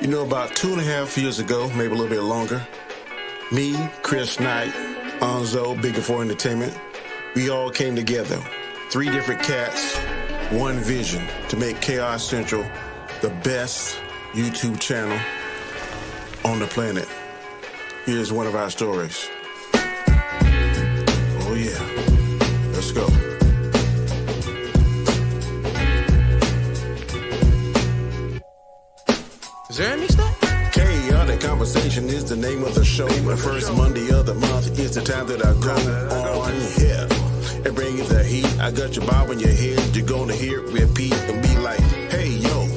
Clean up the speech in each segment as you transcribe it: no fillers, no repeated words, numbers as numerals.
You know, about 2.5 years ago, maybe a little bit longer, me, Chris Knight, Onzo, Biggaford Entertainment, we all came together. 3 different cats, one vision to make Khaos Central the best YouTube channel on the planet. Here's one of our stories. Oh yeah, let's go. Is there any stuff? Khaotic Conversation is the name of the show. The first Monday of the month is the time that I go on here and bring you the heat. I got your bob in your head. You're gonna hear it repeat and be like, hey yo,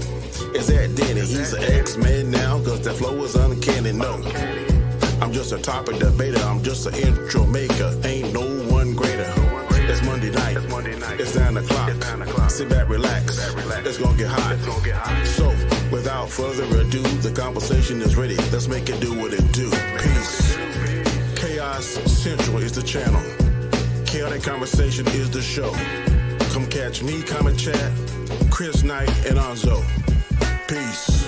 is that Danny? He's an X-Man now, cause that flow is uncanny. No, I'm just a topic debater. I'm just an intro maker. Ain't no one greater. It's Monday night. It's 9 o'clock. Sit back, relax. It's gonna get hot. So, without further ado, the conversation is ready. Let's make it do what it do. Peace. Khaos Central is the channel. Khaotic Conversation is the show. Come catch me, comment chat, Chris Knight, and Onzo. Peace.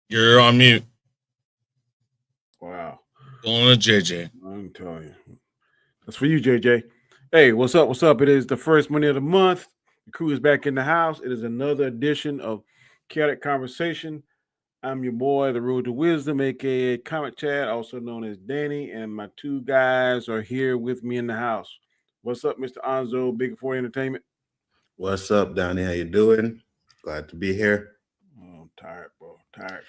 You're on mute. Wow. Going to JJ. I'm telling you. That's for you, JJ. Hey, what's up? What's up? It is the first Monday of the month. The crew is back in the house. It is another edition of Khaotic Conversation. I'm your boy, the Road to Wisdom, a.k.a. Comic Chad, also known as Danny, and my 2 guys are here with me in the house. What's up, Mr. Onzo, Biggaford Entertainment? What's up, Donnie? How you doing? Glad to be here. Oh, I'm tired, bro. Tired.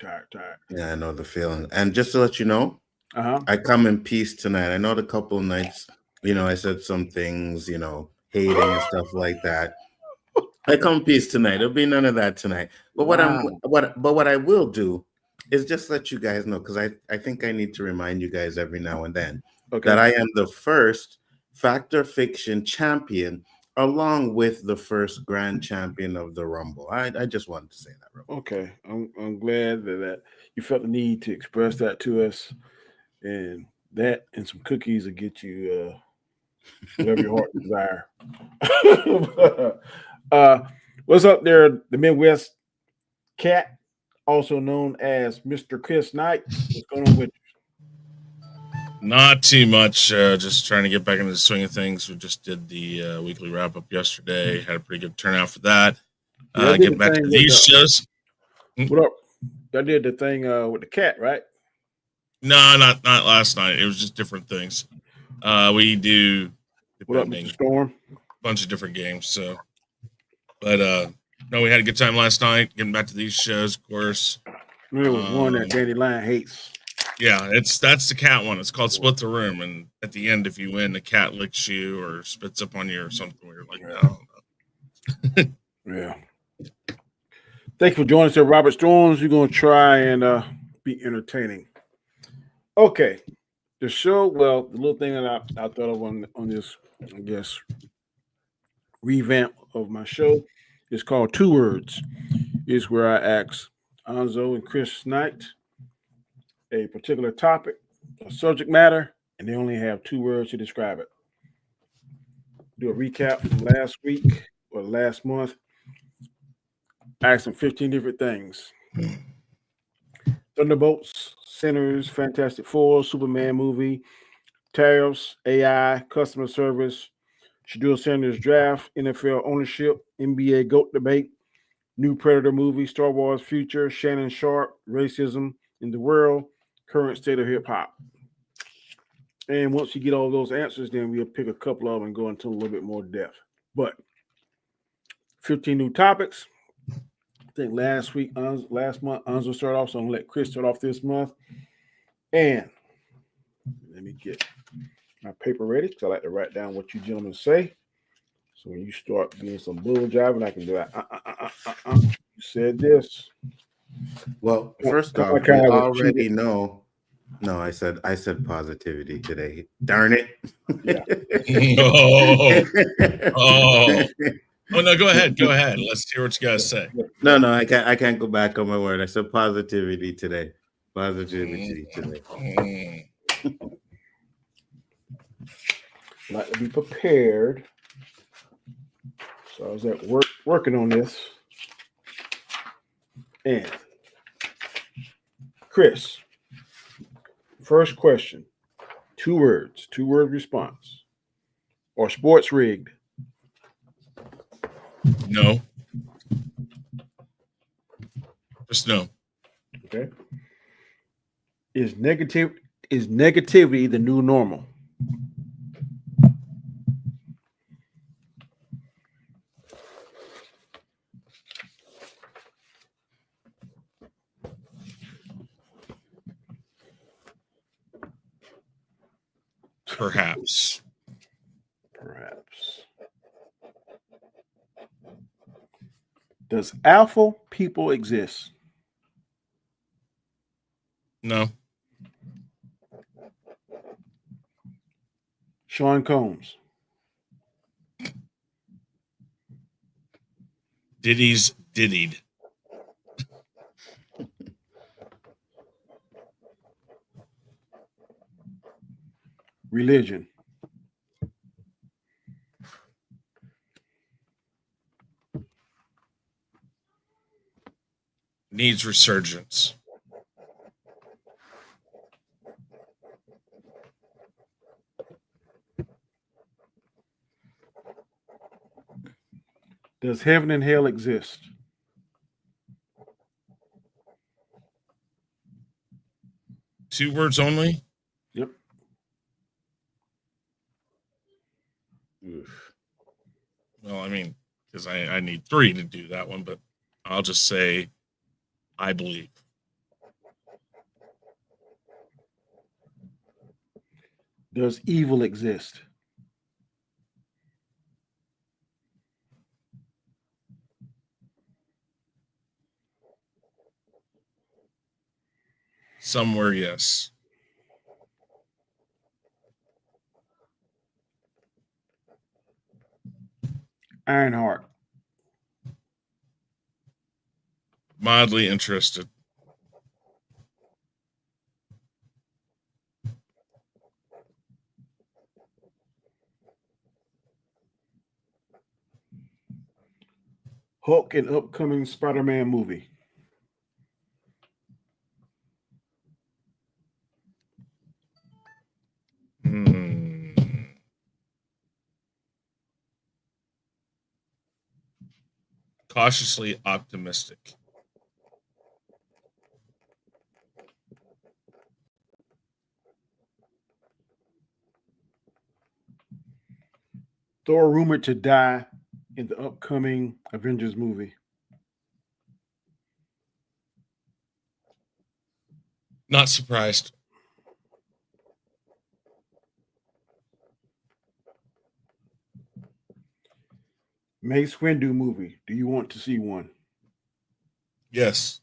Yeah, I know the feeling. And just to let you know, I come in peace tonight. I know the couple of nights, I said some things, hating and stuff like that. I come in peace tonight. There'll be none of that tonight. But what I will do is just let you guys know, because I think I need to remind you guys every now and then that I am the first Fact or Fiction champion, along with the first grand champion of the Rumble. I just wanted to say that. Okay, I'm glad that you felt the need to express that to us, and that and some cookies will get you whatever your heart desire. What's up there, the Midwest Cat, also known as Mr. Chris Knight? What's going on with you? Not too much. Just trying to get back into the swing of things. We just did the weekly wrap up yesterday. Had a pretty good turnout for that. Get back to these shows. What up? I did the thing with the cat, right? No, not last night. It was just different things. We do what up, Mr. Storm? A bunch of different games. So, but no, we had a good time last night. Getting back to these shows, of course. There was one that Danny Lyon hates. Yeah, that's the cat one. It's called Split the Room, and at the end, if you win, the cat licks you or spits up on you or something weird like that. I don't know. Yeah. Thanks for joining us here, Robert Storms. We're going to try and be entertaining. Okay. The show, well, the little thing that I thought of on this, I guess, revamp of my show is called 2 Words. It's where I ask Onzo and Chris Knight a particular topic, a subject matter, and they only have 2 words to describe it. Do a recap from last week or last month. Ask them 15 different things. Thunderbolts, Sinners, Fantastic Four, Superman movie, tariffs, AI, customer service, Shadur Sanders draft, NFL ownership, NBA GOAT debate, new Predator movie, Star Wars future, Shannon Sharp, racism in the world, current state of hip hop. And once you get all those answers, then we'll pick a couple of them and go into a little bit more depth. But 15 new topics. I think last month, Onzo started off, so I'm going to let Chris start off this month. And let me get my paper ready, because I like to write down what you gentlemen say. So when you start doing some bull jiving, I can do that. You said this. Well, first off, we already know. No, I said positivity today. Darn it. Yeah. Oh no, go ahead. Let's hear what you guys say. No, I can't go back on my word. I said positivity today. Positivity today. Like to be prepared. So I was at work working on this. And Chris, first question. 2 words, 2-word response. Or sports rigged? No. Just no. Okay. Is negativity the new normal? Perhaps. Does alpha people exist? No. Sean Combs. Diddy's diddied. Religion. Needs resurgence. Does heaven and hell exist? Two words only? Yep. Oof. Well, I mean, because I need 3 to do that one, but I'll just say I believe. Does evil exist? Somewhere, yes. Ironheart. Mildly interested. Hulk and upcoming Spider-Man movie. Cautiously optimistic. Thor rumored to die in the upcoming Avengers movie. Not surprised. Mace Windu movie. Do you want to see one? Yes.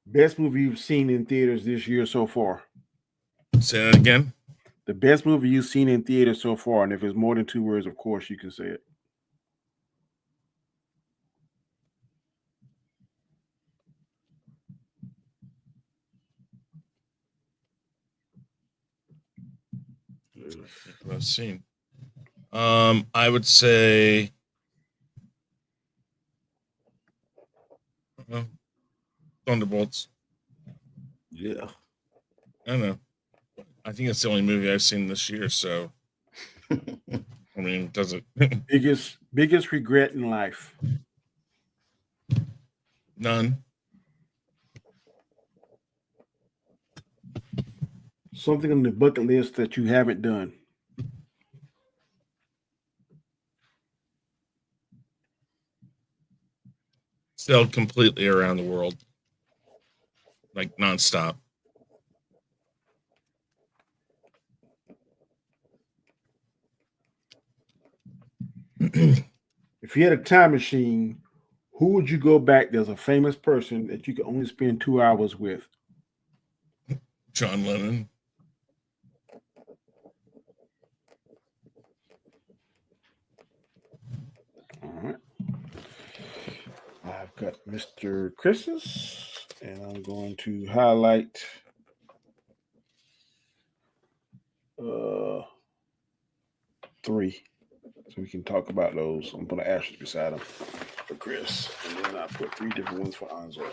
Best movie you've seen in theaters this year so far? Say that again. The best movie you've seen in theaters so far, and if it's more than 2 words, of course, you can say it. I've seen. I would say Thunderbolts. Yeah. I don't know. I think it's the only movie I've seen this year, so I mean, does it? biggest regret in life? None. Something on the bucket list that you haven't done? Sailed completely around the world, like nonstop. If you had a time machine, who would you go back? There's a famous person that you could only spend 2 hours with. John Lennon. All right. I've got Mr. Chris's And I'm going to highlight 3. So we can talk about those. I'm going to put an asterisk beside them for Chris. And then I put 3 different ones for Anzo.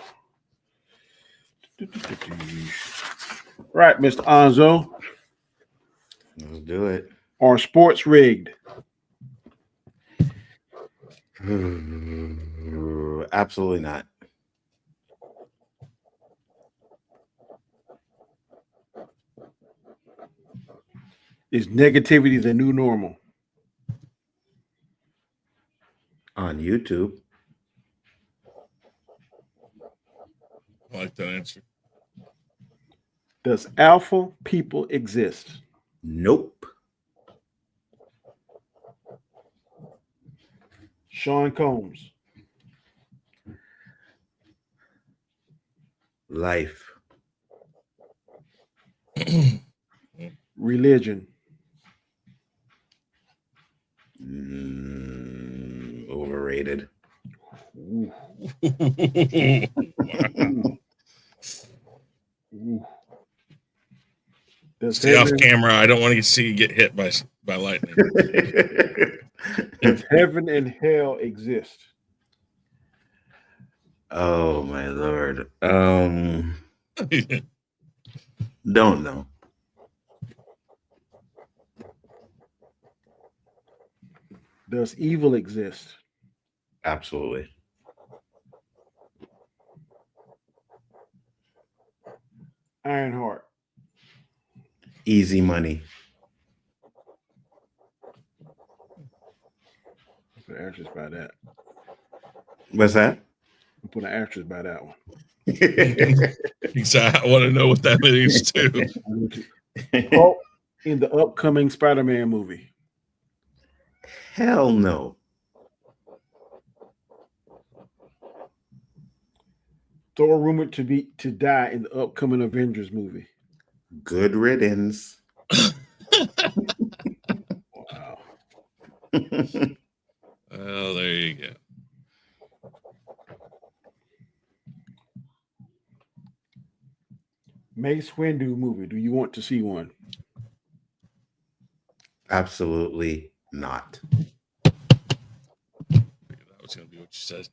Right, Mr. Anzo. Let's do it. Are sports rigged? Absolutely not. Is negativity the new normal? On YouTube. I like that answer. Does alpha people exist? Nope. Sean Combs. Life. Religion. Overrated. Ooh. Ooh. Stay off camera. I don't want to see you get hit by lightning. Does heaven and hell exist? Oh my Lord. Don't know. Does evil exist? Absolutely. Ironheart. Easy money. Put an asterisk by that. What's that? Put an asterisk by that one. Exactly. I want to know what that means too. Hulk in the upcoming Spider-Man movie. Hell no. Thor rumored to die in the upcoming Avengers movie. Good riddance. Wow. Oh, there you go. Mace Windu movie. Do you want to see one? Absolutely not. That was going to be what you said.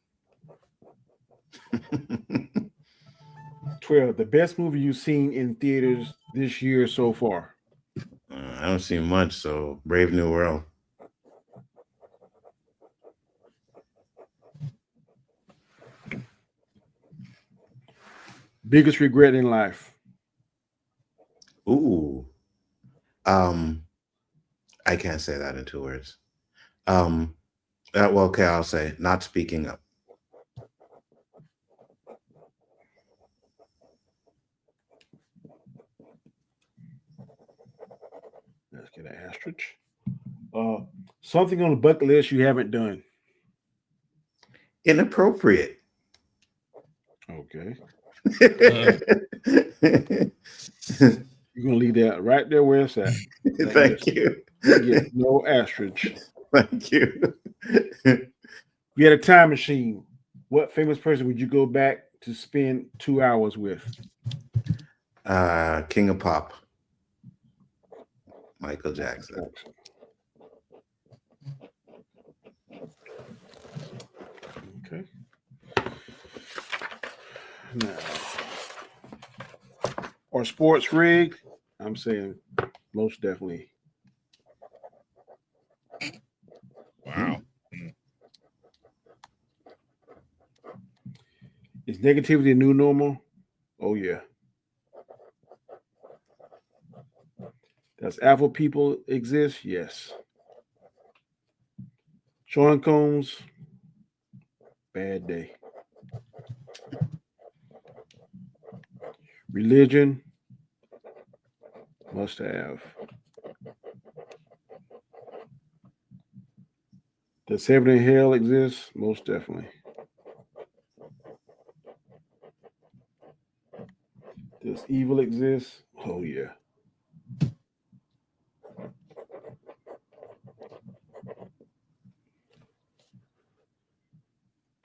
12. The best movie you've seen in theaters this year so far? I don't see much, so Brave New World. Biggest regret in life? Ooh. I can't say that in 2 words. Well, okay, I'll say not speaking up. Let's get an asterisk. Something on the bucket list you haven't done? Inappropriate. Okay. You're going to leave that right there where it's at. Thank you. Get no asterisk. Thank you. If you had a time machine, what famous person would you go back to spend 2 hours with? King of Pop. Michael Jackson. Okay. Now, are sports rigged? I'm saying most definitely. Wow. Is negativity the new normal? Oh, yeah. Does alpha people exist? Yes. Sean Combs, bad day. Religion, must have. Does heaven and hell exist? Most definitely. Does evil exist? Oh, yeah.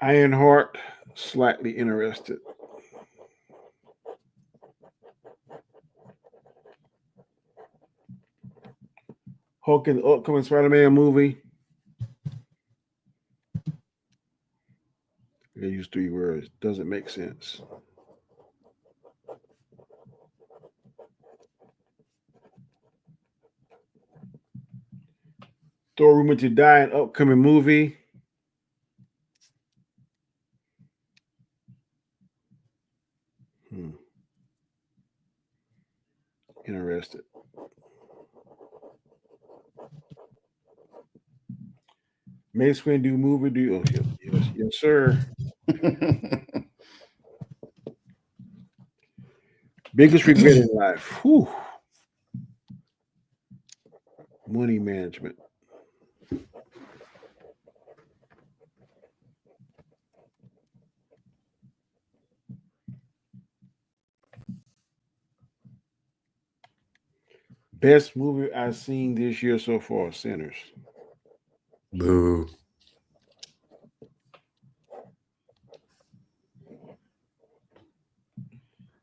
Ironheart, slightly interested. Hulk in the upcoming Spider-Man movie. I use 3 words. Doesn't make sense. Thor rumored to die in upcoming movie. Interested. Mace Windu movie. Yes, sir. Biggest regret in life. Whew. Money management. Best movie I've seen this year so far, Sinners. Boo.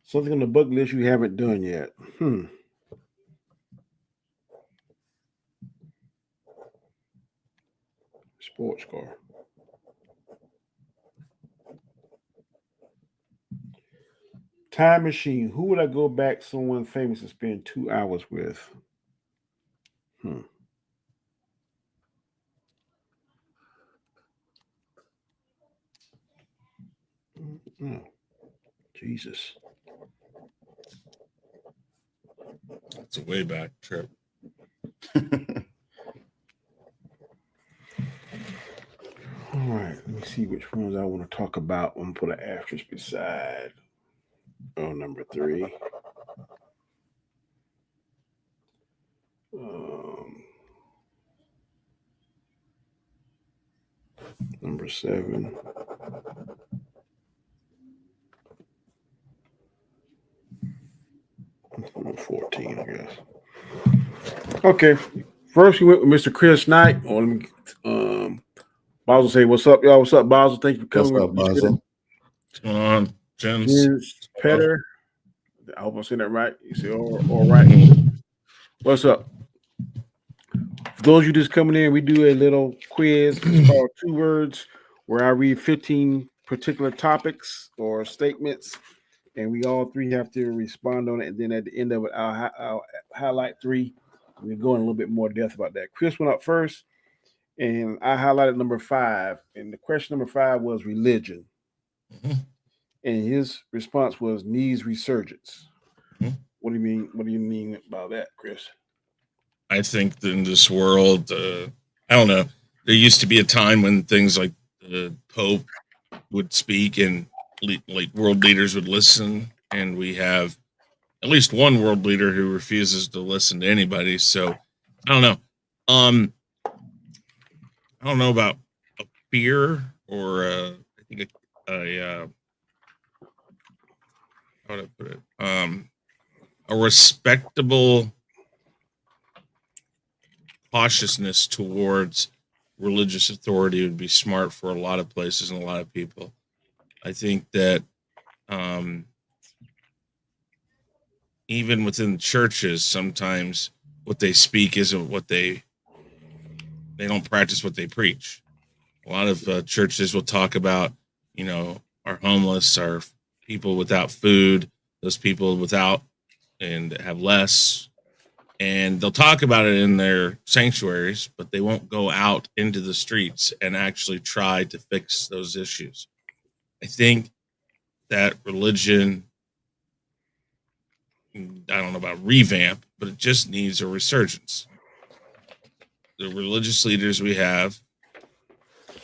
Something on the bucket list you haven't done yet. Sports car. Time machine. Who would I go back someone famous to spend 2 hours with? Oh, Jesus. It's a way back trip. All right, let me see which ones I want to talk about. I'm going to put an asterisk beside. Number 3. Number 7. Number 14, I guess. Okay. First, we went with Mr. Chris Knight. Basel say, "What's up, y'all? What's up, Basel? Thank you for coming." What's up, Basel? What's going on, Jens? Petter. I hope I'm saying that right. You say, all right. What's up? For those of you just coming in, we do a little quiz. It's called 2 words, where I read 15 particular topics or statements, and we all 3 have to respond on it. And then at the end of it, I'll highlight 3. We go in a little bit more depth about that. Chris went up first, and I highlighted number 5. And the question number 5 was religion. And his response was needs resurgence. What do you mean? What do you mean about that, Chris? I think that in this world, I don't know. There used to be a time when things like the Pope would speak and like world leaders would listen, and we have at least one world leader who refuses to listen to anybody. So I don't know. I don't know about a fear or I think how would I put it? A respectable cautiousness towards religious authority would be smart for a lot of places and a lot of people. I think that even within churches, sometimes what they speak isn't what they don't practice what they preach. A lot of churches will talk about, our homeless, our people without food, those people without and have less. And they'll talk about it in their sanctuaries, but they won't go out into the streets and actually try to fix those issues. I think that religion, I don't know about revamp, but it just needs a resurgence. The religious leaders we have,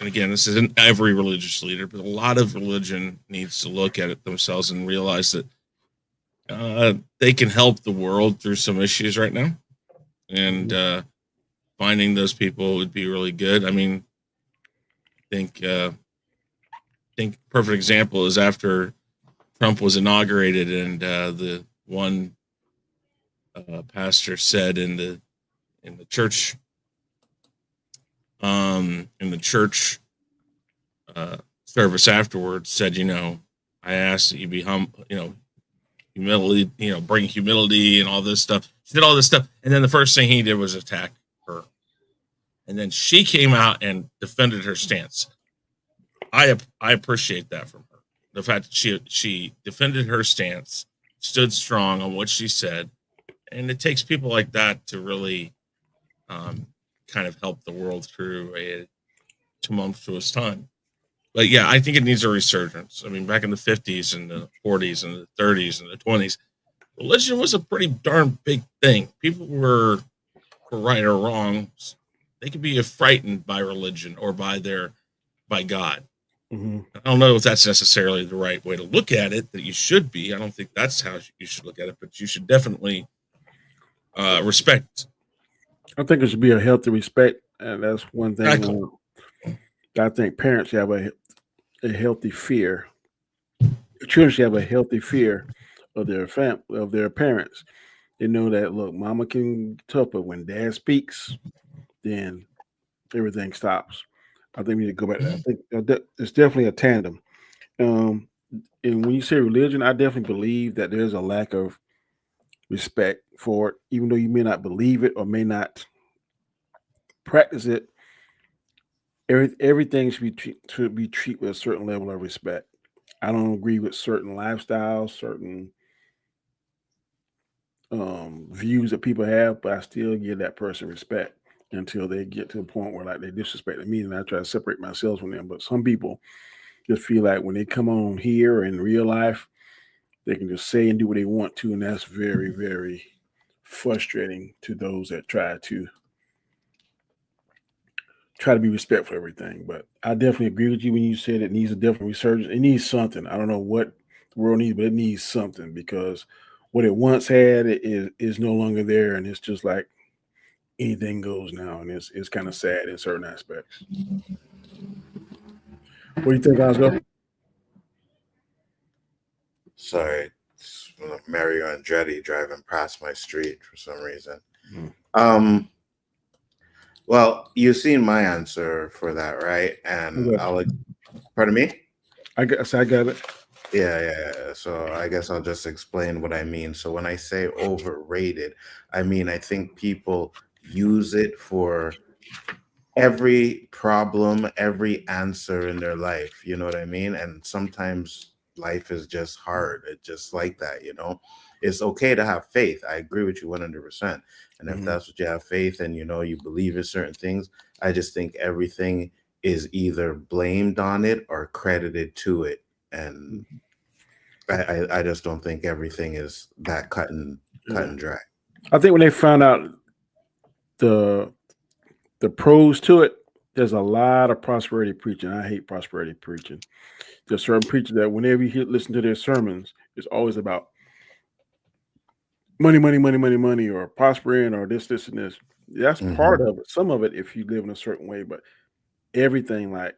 and again, this isn't every religious leader, but a lot of religion needs to look at it themselves and realize that they can help the world through some issues right now. And finding those people would be really good. I mean, I think perfect example is after Trump was inaugurated, and the one pastor said in the church service afterwards, said, I asked that you be humility, bring humility and all this stuff. He did all this stuff, and then the first thing he did was attack her And then she came out and defended her stance. I appreciate that from her. The fact that she defended her stance, stood strong on what she said, and it takes people like that to really kind of help the world through a tumultuous time. But yeah, I think it needs a resurgence. I mean, back in the 50s and the 40s and the 30s and the 20s, religion was a pretty darn big thing. People were, for right or wrong, they could be frightened by religion or by God. Mm-hmm. I don't know if that's necessarily the right way to look at it, that you should be. I don't think that's how you should look at it, but you should definitely respect. I think it should be a healthy respect, and that's one thing. Exactly. I think parents should have a healthy fear. Children should have a healthy fear of their parents. They know that, look, mama can be tough, but when dad speaks, then everything stops. I think we need to go back. I think it's definitely a tandem. And when you say religion, I definitely believe that there's a lack of respect for it, even though you may not believe it or may not practice it. Everything should be treated with a certain level of respect. I don't agree with certain lifestyles, certain views that people have, but I still give that person respect until they get to a point where like they disrespect me, and I try to separate myself from them. But some people just feel like when they come on here in real life, they can just say and do what they want to, and that's very, very frustrating to those that try to be respectful of everything. But I definitely agree with you when you said it needs a different resurgence. It needs something. I don't know what the world needs, but it needs something, because what it once had is no longer there, and it's just like anything goes now, and it's kind of sad in certain aspects. What do you think, Oscar? Sorry, it's Mario Andretti driving past my street for some reason. Well, you've seen my answer for that, right? And pardon me? I got it. Yeah. So I guess I'll just explain what I mean. So when I say overrated, I mean I think people use it for every problem, every answer in their life. You know what I mean? And sometimes life is just hard. It's just like that, you know? It's okay to have faith. I agree with you 100%. And if that's what you have faith and, you know, you believe in certain things, I just think everything is either blamed on it or credited to it. And I just don't think everything is that cut and dry. I think when they found out the pros to it, there's a lot of prosperity preaching. I hate prosperity preaching. There's certain preachers that whenever you listen to their sermons, it's always about money, or prospering, or this, and this. That's part of it. Some of it, if you live in a certain way, but everything, like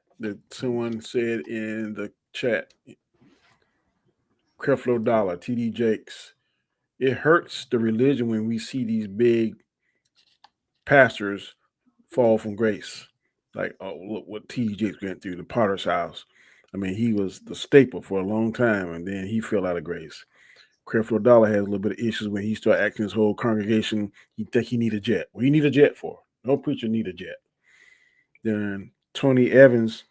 someone said in the chat, Creflo Dollar, TD Jakes, it hurts the religion when we see these big pastors fall from grace. Like, oh, look what TD Jakes went through, the Potter's house. I mean, he was the staple for a long time, and then he fell out of grace. Creflo Dollar has a little bit of issues when he started asking his whole congregation, he think he need a jet. What do you need a jet for? No preacher need a jet. Then Tony Evans,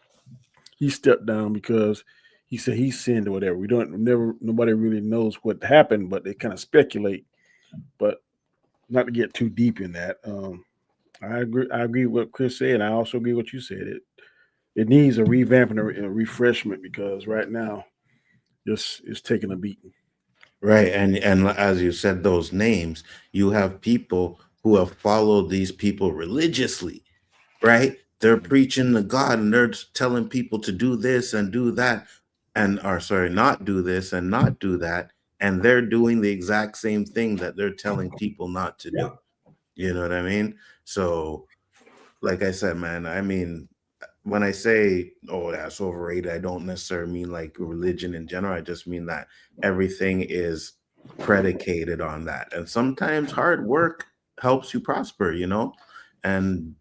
he stepped down because he said he sinned or whatever. Nobody really knows what happened, but they kind of speculate. But not to get too deep in that. I agree with what Chris said. I also agree with what you said. It needs a revamp and a refreshment, because right now it's taking a beating. Right. And as you said, those names, you have people who have followed these people religiously, right? They're preaching to God and they're telling people to do this and do that, not do this and not do that. And they're doing the exact same thing that they're telling people not to do. You know what I mean? So, like I said, man, I mean, when I say, oh, that's overrated, I don't necessarily mean like religion in general. I just mean that everything is predicated on that. And sometimes hard work helps you prosper, you know? And,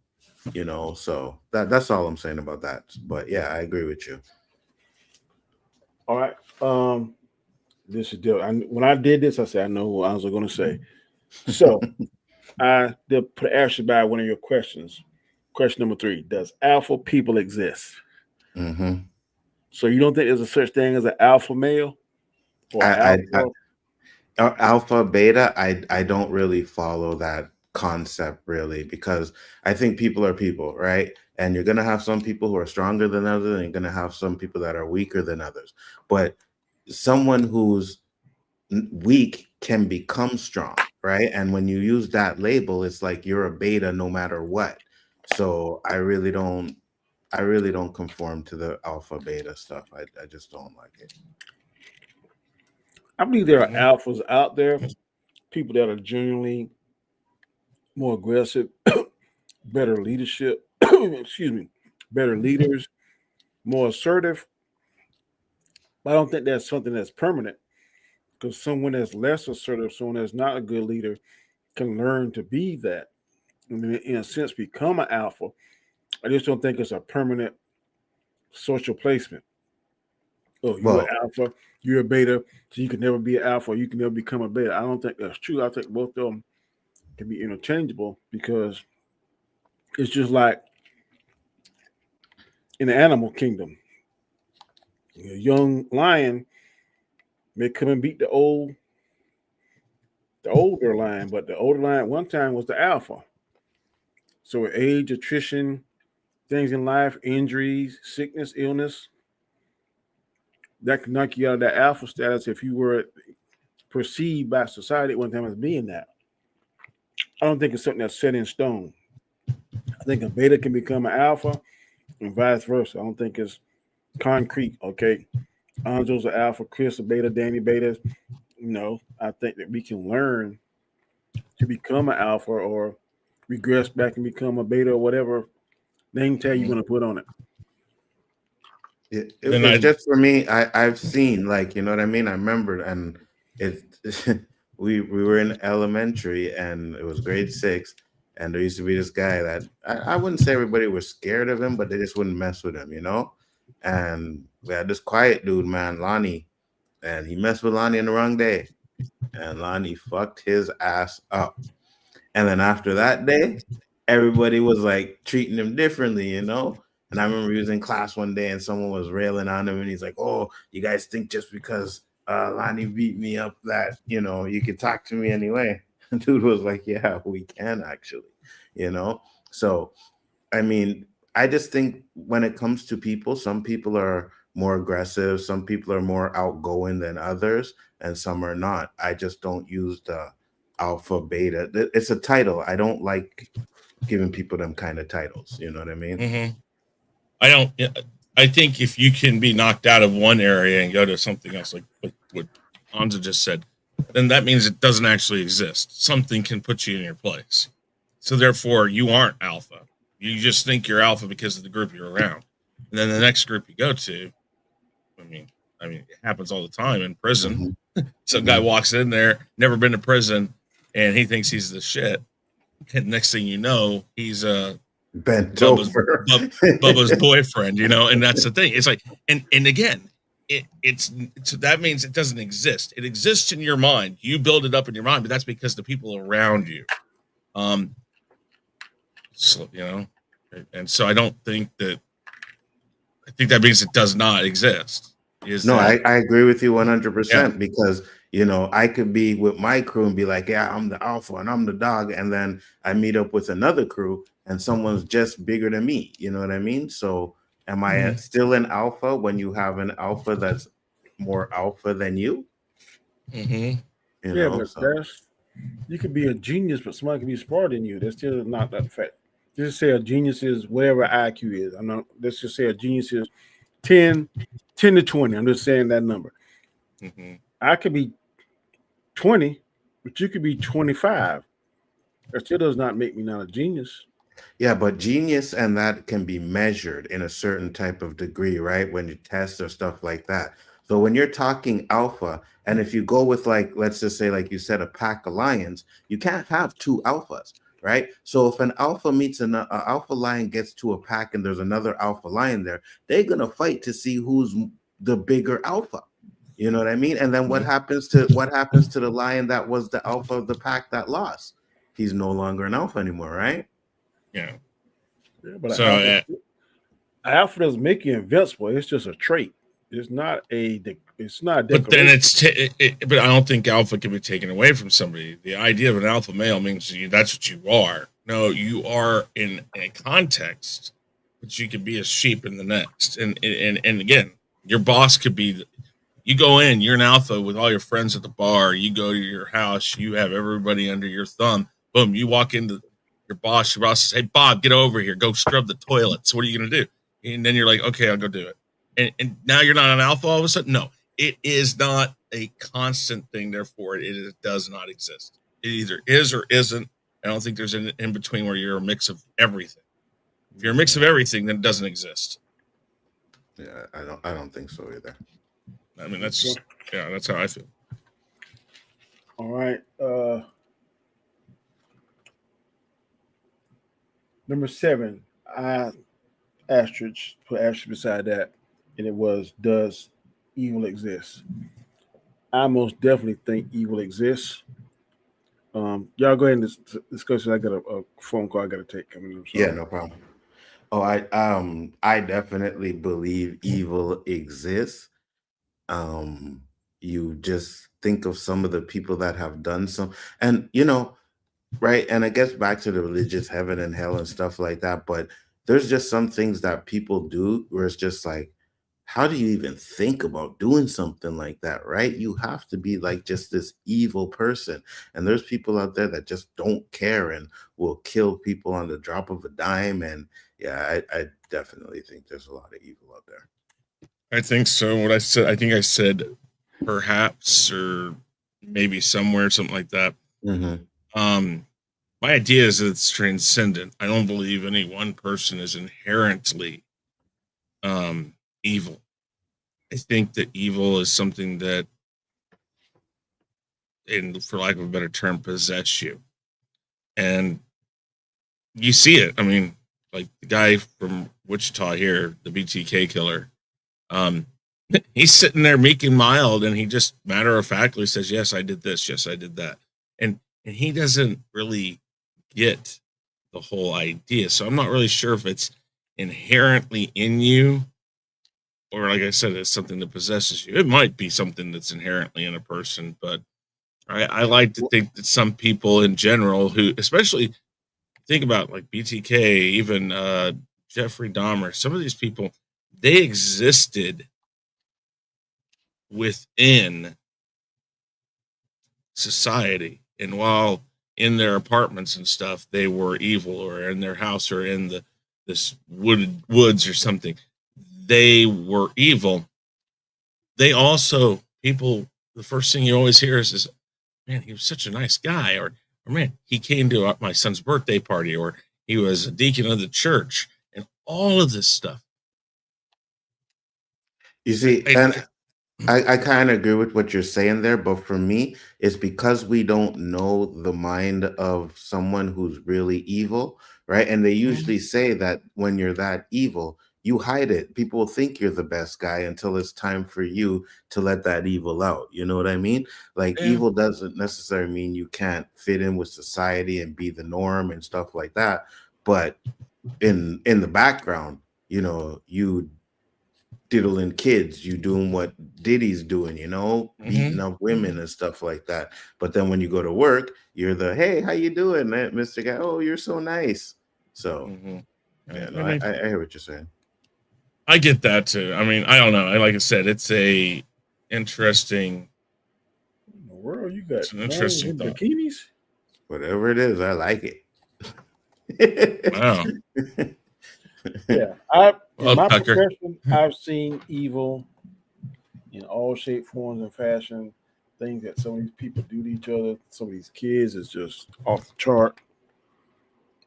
you know, so that's all I'm saying about that. But yeah, I agree with you. All right. This is when I did this, I said, I know what I was going to say. So I did put an asterisk by one of your questions. Question number 3: does alpha people exist? Mm-hmm. So you don't think there's a such thing as an alpha male or alpha beta? I don't really follow that concept really, because I think people are people, right? And you're gonna have some people who are stronger than others, and you're gonna have some people that are weaker than others. But someone who's weak can become strong, right? And when you use that label, it's like you're a beta no matter what. So I really don't conform to the alpha beta stuff. I just don't like it. I believe there are alphas out there, people that are genuinely more aggressive, better leadership, excuse me, better leaders, more assertive. But I don't think that's something that's permanent, because someone that's less assertive, someone that's not a good leader, can learn to be that, and in a sense become an alpha. I just don't think it's a permanent social placement. Oh, you're an alpha, you're a beta, so you can never be an alpha, you can never become a beta. I don't think that's true. I think both of them can be interchangeable, because it's just like in the animal kingdom. A young lion may come and beat the older lion, but the older lion at one time was the alpha. So with age, attrition, things in life, injuries, sickness, illness, that can knock you out of that alpha status if you were perceived by society at one time as being that. I don't think it's something that's set in stone. I think a beta can become an alpha and vice versa. I don't think it's concrete. Okay, Angel's an alpha, Chris a beta, Danny beta. No, I think that we can learn to become an alpha or regress back and become a beta or whatever name tag you want to put on it. It's just for me. I've seen, like, you know what I mean. I remember, and we were in elementary, and it was grade 6, and there used to be this guy that I wouldn't say everybody was scared of him, but they just wouldn't mess with him, you know. And we had this quiet dude, man, Lonnie, and he messed with Lonnie on the wrong day, and Lonnie fucked his ass up. And then after that day, everybody was like treating him differently, you know. And I remember he was in class one day and someone was railing on him, and he's like, "Oh, you guys think just because Lonnie beat me up that, you know, you could talk to me anyway?" And dude was like, "Yeah, we can actually," you know. So, I mean, I just think when it comes to people, some people are more aggressive, some people are more outgoing than others, and some are not. I just don't use the alpha beta. It's a title. I don't like giving people them kind of titles. You know what I mean? Mm-hmm. I think if you can be knocked out of one area and go to something else, like what Anza just said, then that means it doesn't actually exist. Something can put you in your place. So therefore, you aren't alpha. You just think you're alpha because of the group you're around. And then the next group you go to, I mean, it happens all the time in prison. Mm-hmm. Some guy walks in there, never been to prison, and he thinks he's the shit. And next thing you know, he's Bubba's boyfriend, you know, and that's the thing. It's like, and again, it's that means it doesn't exist. It exists in your mind. You build it up in your mind, but that's because the people around you. So, you know, and so I don't think that. I think that means it does not exist. I agree with you 100%, because, you know, I could be with my crew and be like, yeah, I'm the alpha and I'm the dog. And then I meet up with another crew and someone's just bigger than me. You know what I mean? So am I still an alpha when you have an alpha that's more alpha than you? Mm-hmm. You know, but you could be a genius, but somebody can be smarter than you. That's still not that fact. Just say a genius is whatever IQ is. Let's just say a genius is 10 to 20. I'm just saying that number. Mm-hmm. I could be 20, but you could be 25. That still does not make me not a genius. Yeah, but genius and that can be measured in a certain type of degree, right? When you test or stuff like that. So when you're talking alpha, and if you go with, like, let's just say, like you said, a pack of lions, you can't have two alphas, right? So if an alpha meets an alpha lion gets to a pack and there's another alpha lion there, they're going to fight to see who's the bigger alpha. You know what I mean? And then what happens to the lion that was the alpha of the pack that lost? He's no longer an alpha anymore, right? Yeah. Yeah, but alpha doesn't make you invincible. It's just a trait. It's not a. It's not. But then but I don't think alpha can be taken away from somebody. The idea of an alpha male means that's what you are. No, you are in a context, but you could be a sheep in the next. And again, your boss could be. You go in, you're an alpha with all your friends at the bar. You go to your house, you have everybody under your thumb. Boom, you walk into your boss says, "Hey, Bob, get over here. Go scrub the toilets." What are you going to do? And then you're like, "Okay, I'll go do it." And now you're not an alpha all of a sudden? No, it is not a constant thing. Therefore, it does not exist. It either is or isn't. I don't think there's an in between where you're a mix of everything. If you're a mix of everything, then it doesn't exist. Yeah, I don't think so either. I mean, that's how I feel. All right. Number 7, I put asterisk beside that, and it was, does evil exist? I most definitely think evil exists. Y'all go ahead and discuss it. I got a phone call I got to take coming up. Yeah, no problem. Oh, I definitely believe evil exists. You just think of some of the people that have done some, and right, and it gets back to the religious heaven and hell and stuff like that, but there's just some things that people do where it's just like, how do you even think about doing something like that, right? You have to be like just this evil person, and there's people out there that just don't care and will kill people on the drop of a dime. And yeah, I definitely think there's a lot of evil out there. I think so. What I said perhaps, or maybe somewhere, something like that. Mm-hmm. My idea is that it's transcendent. I don't believe any one person is inherently evil. I think that evil is something that, for lack of a better term, possess you. And you see it. I mean, like the guy from Wichita here, the BTK killer, he's sitting there meek and mild, and he just matter-of-factly says, "Yes, I did this. Yes, I did that." And he doesn't really get the whole idea. So I'm not really sure if it's inherently in you, or like I said, it's something that possesses you. It might be something that's inherently in a person, but I like to think that some people in general, who especially think about like BTK, even Jeffrey Dahmer, some of these people, they existed within society, and while in their apartments and stuff, they were evil, or in their house, or in this woods or something, they were evil. They also, the first thing you always hear is, "Man, he was such a nice guy," or "Man, he came to my son's birthday party," or "He was a deacon of the church," and all of this stuff. You see, I kind of agree with what you're saying there, but for me, it's because we don't know the mind of someone who's really evil, right? And they usually say that when you're that evil, you hide it. People think you're the best guy until it's time for you to let that evil out. You know what I mean? Like, evil doesn't necessarily mean you can't fit in with society and be the norm and stuff like that. But in the background, you diddling kids, you doing what Diddy's doing, beating up women and stuff like that. But then when you go to work, you're the, "Hey, how you doing, man, Mr. Guy? Oh, you're so nice." So yeah, no, I hear what you're saying. I get that too. I mean, I don't know. Like I said, it's a interesting. In the world, you got interesting bikinis. Whatever it is, I like it. Wow. Yeah, in my profession, I've seen evil in all shape, forms, and fashion. Things that some of these people do to each other, some of these kids, is just off the chart.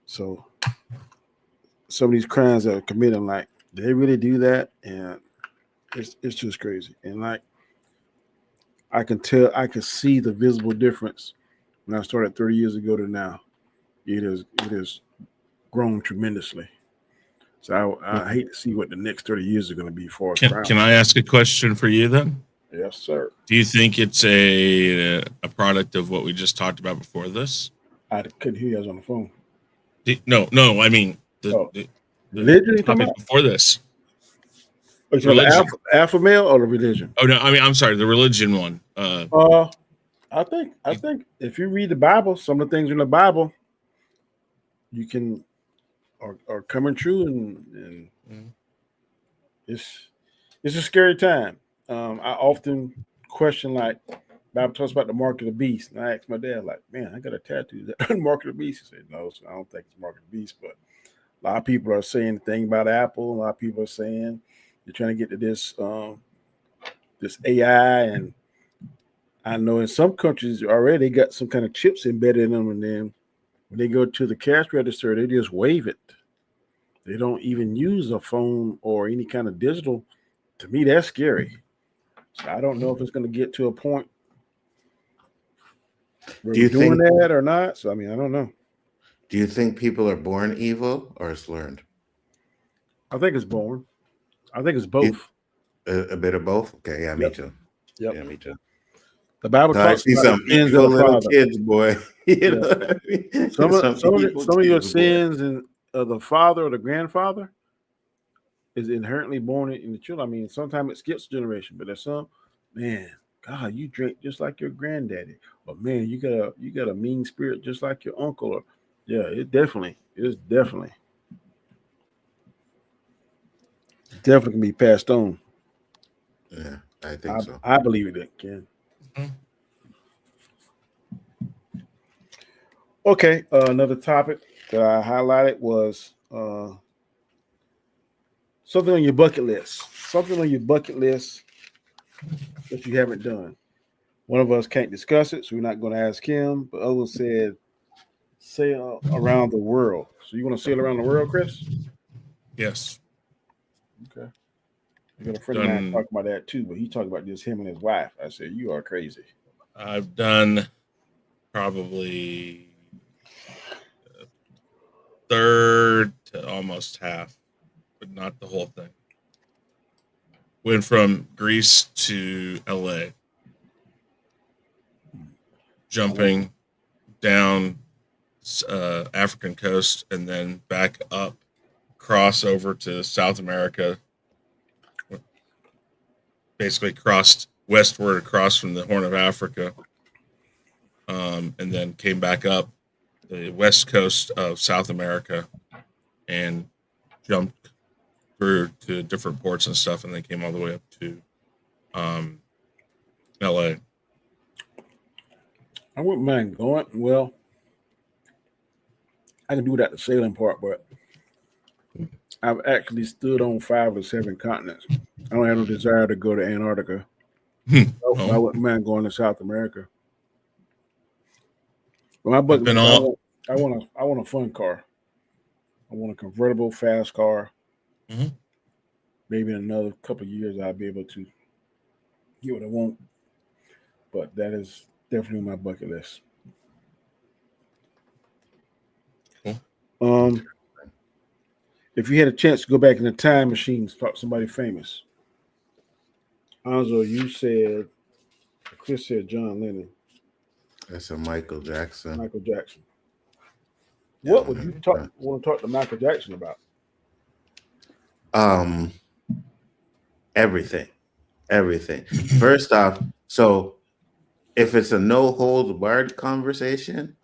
So some of these crimes that are committed, like, did they really do that? And it's just crazy. And like, I can see the visible difference when I started 30 years ago to now. It has grown tremendously. So I hate to see what the next 30 years are going to be for us. Can I ask a question for you then? Yes, sir. Do you think it's a product of what we just talked about before this? I couldn't hear you. I was on the phone. No. I mean, Religion? Topic before this. Religion. Alpha male or the religion? Oh no, I mean I'm sorry, the religion one. I think if you read the Bible, some of the things in the Bible you can are coming true, and it's a scary time. I often question, like, Bible talks about the mark of the beast, and I asked my dad, like, man, I got a tattoo, is that mark of the beast? He said, no, so I don't think it's mark of the beast, but a lot of people are saying the thing about Apple. A lot of people are saying they're trying to get to this this AI, and I know in some countries already they got some kind of chips embedded in them, and then when they go to the cash register, they just wave it. They don't even use a phone or any kind of digital. To me, that's scary. So I don't know if it's going to get to a point where we're doing that or not. So I mean, I don't know. Do you think people are born evil or it's learned? I think it's born. I think it's both. A bit of both? Okay, yeah, me too. Yep. Yeah, me too. The Bible talks about some the sins evil of the little father. kids, boy. You know what I mean? Some of your sins and the father or the grandfather is inherently born in the children. I mean, sometimes it skips generation, but there's some, man, God, you drink just like your granddaddy. Or man, you got a mean spirit just like your uncle. Or yeah, it's definitely can be passed on. Yeah, I think so. I believe it, Ken. Mm-hmm. Okay, another topic that I highlighted was something on your bucket list. Something on your bucket list that you haven't done. One of us can't discuss it, so we're not going to ask him. But others said, sail around the world. So you want to sail around the world, Chris? Yes. Okay. I got a friend of mine talking about that too, but he talked about just him and his wife. I said, you are crazy. I've done probably a third to almost half, but not the whole thing. Went from Greece to LA, jumping down African coast and then back up, cross over to South America. Basically crossed westward across from the Horn of Africa, and then came back up the west coast of South America and jumped through to different ports and stuff, and then came all the way up to LA. I wouldn't mind going. Well, I can do that the sailing part, but I've actually stood on 5 or 7 continents. I don't have no desire to go to Antarctica. So I wouldn't mind going to South America. But my bucket list, I want a fun car. I want a convertible, fast car. Mm-hmm. Maybe in another couple of years, I'll be able to get what I want. But that is definitely on my bucket list. Cool. If you had a chance to go back in the time machine to talk to somebody famous, Anzo, Chris said John Lennon. I said Michael Jackson. Michael Jackson. What would you want to talk to Michael Jackson about? Everything. First off, so if it's a no holds barred conversation,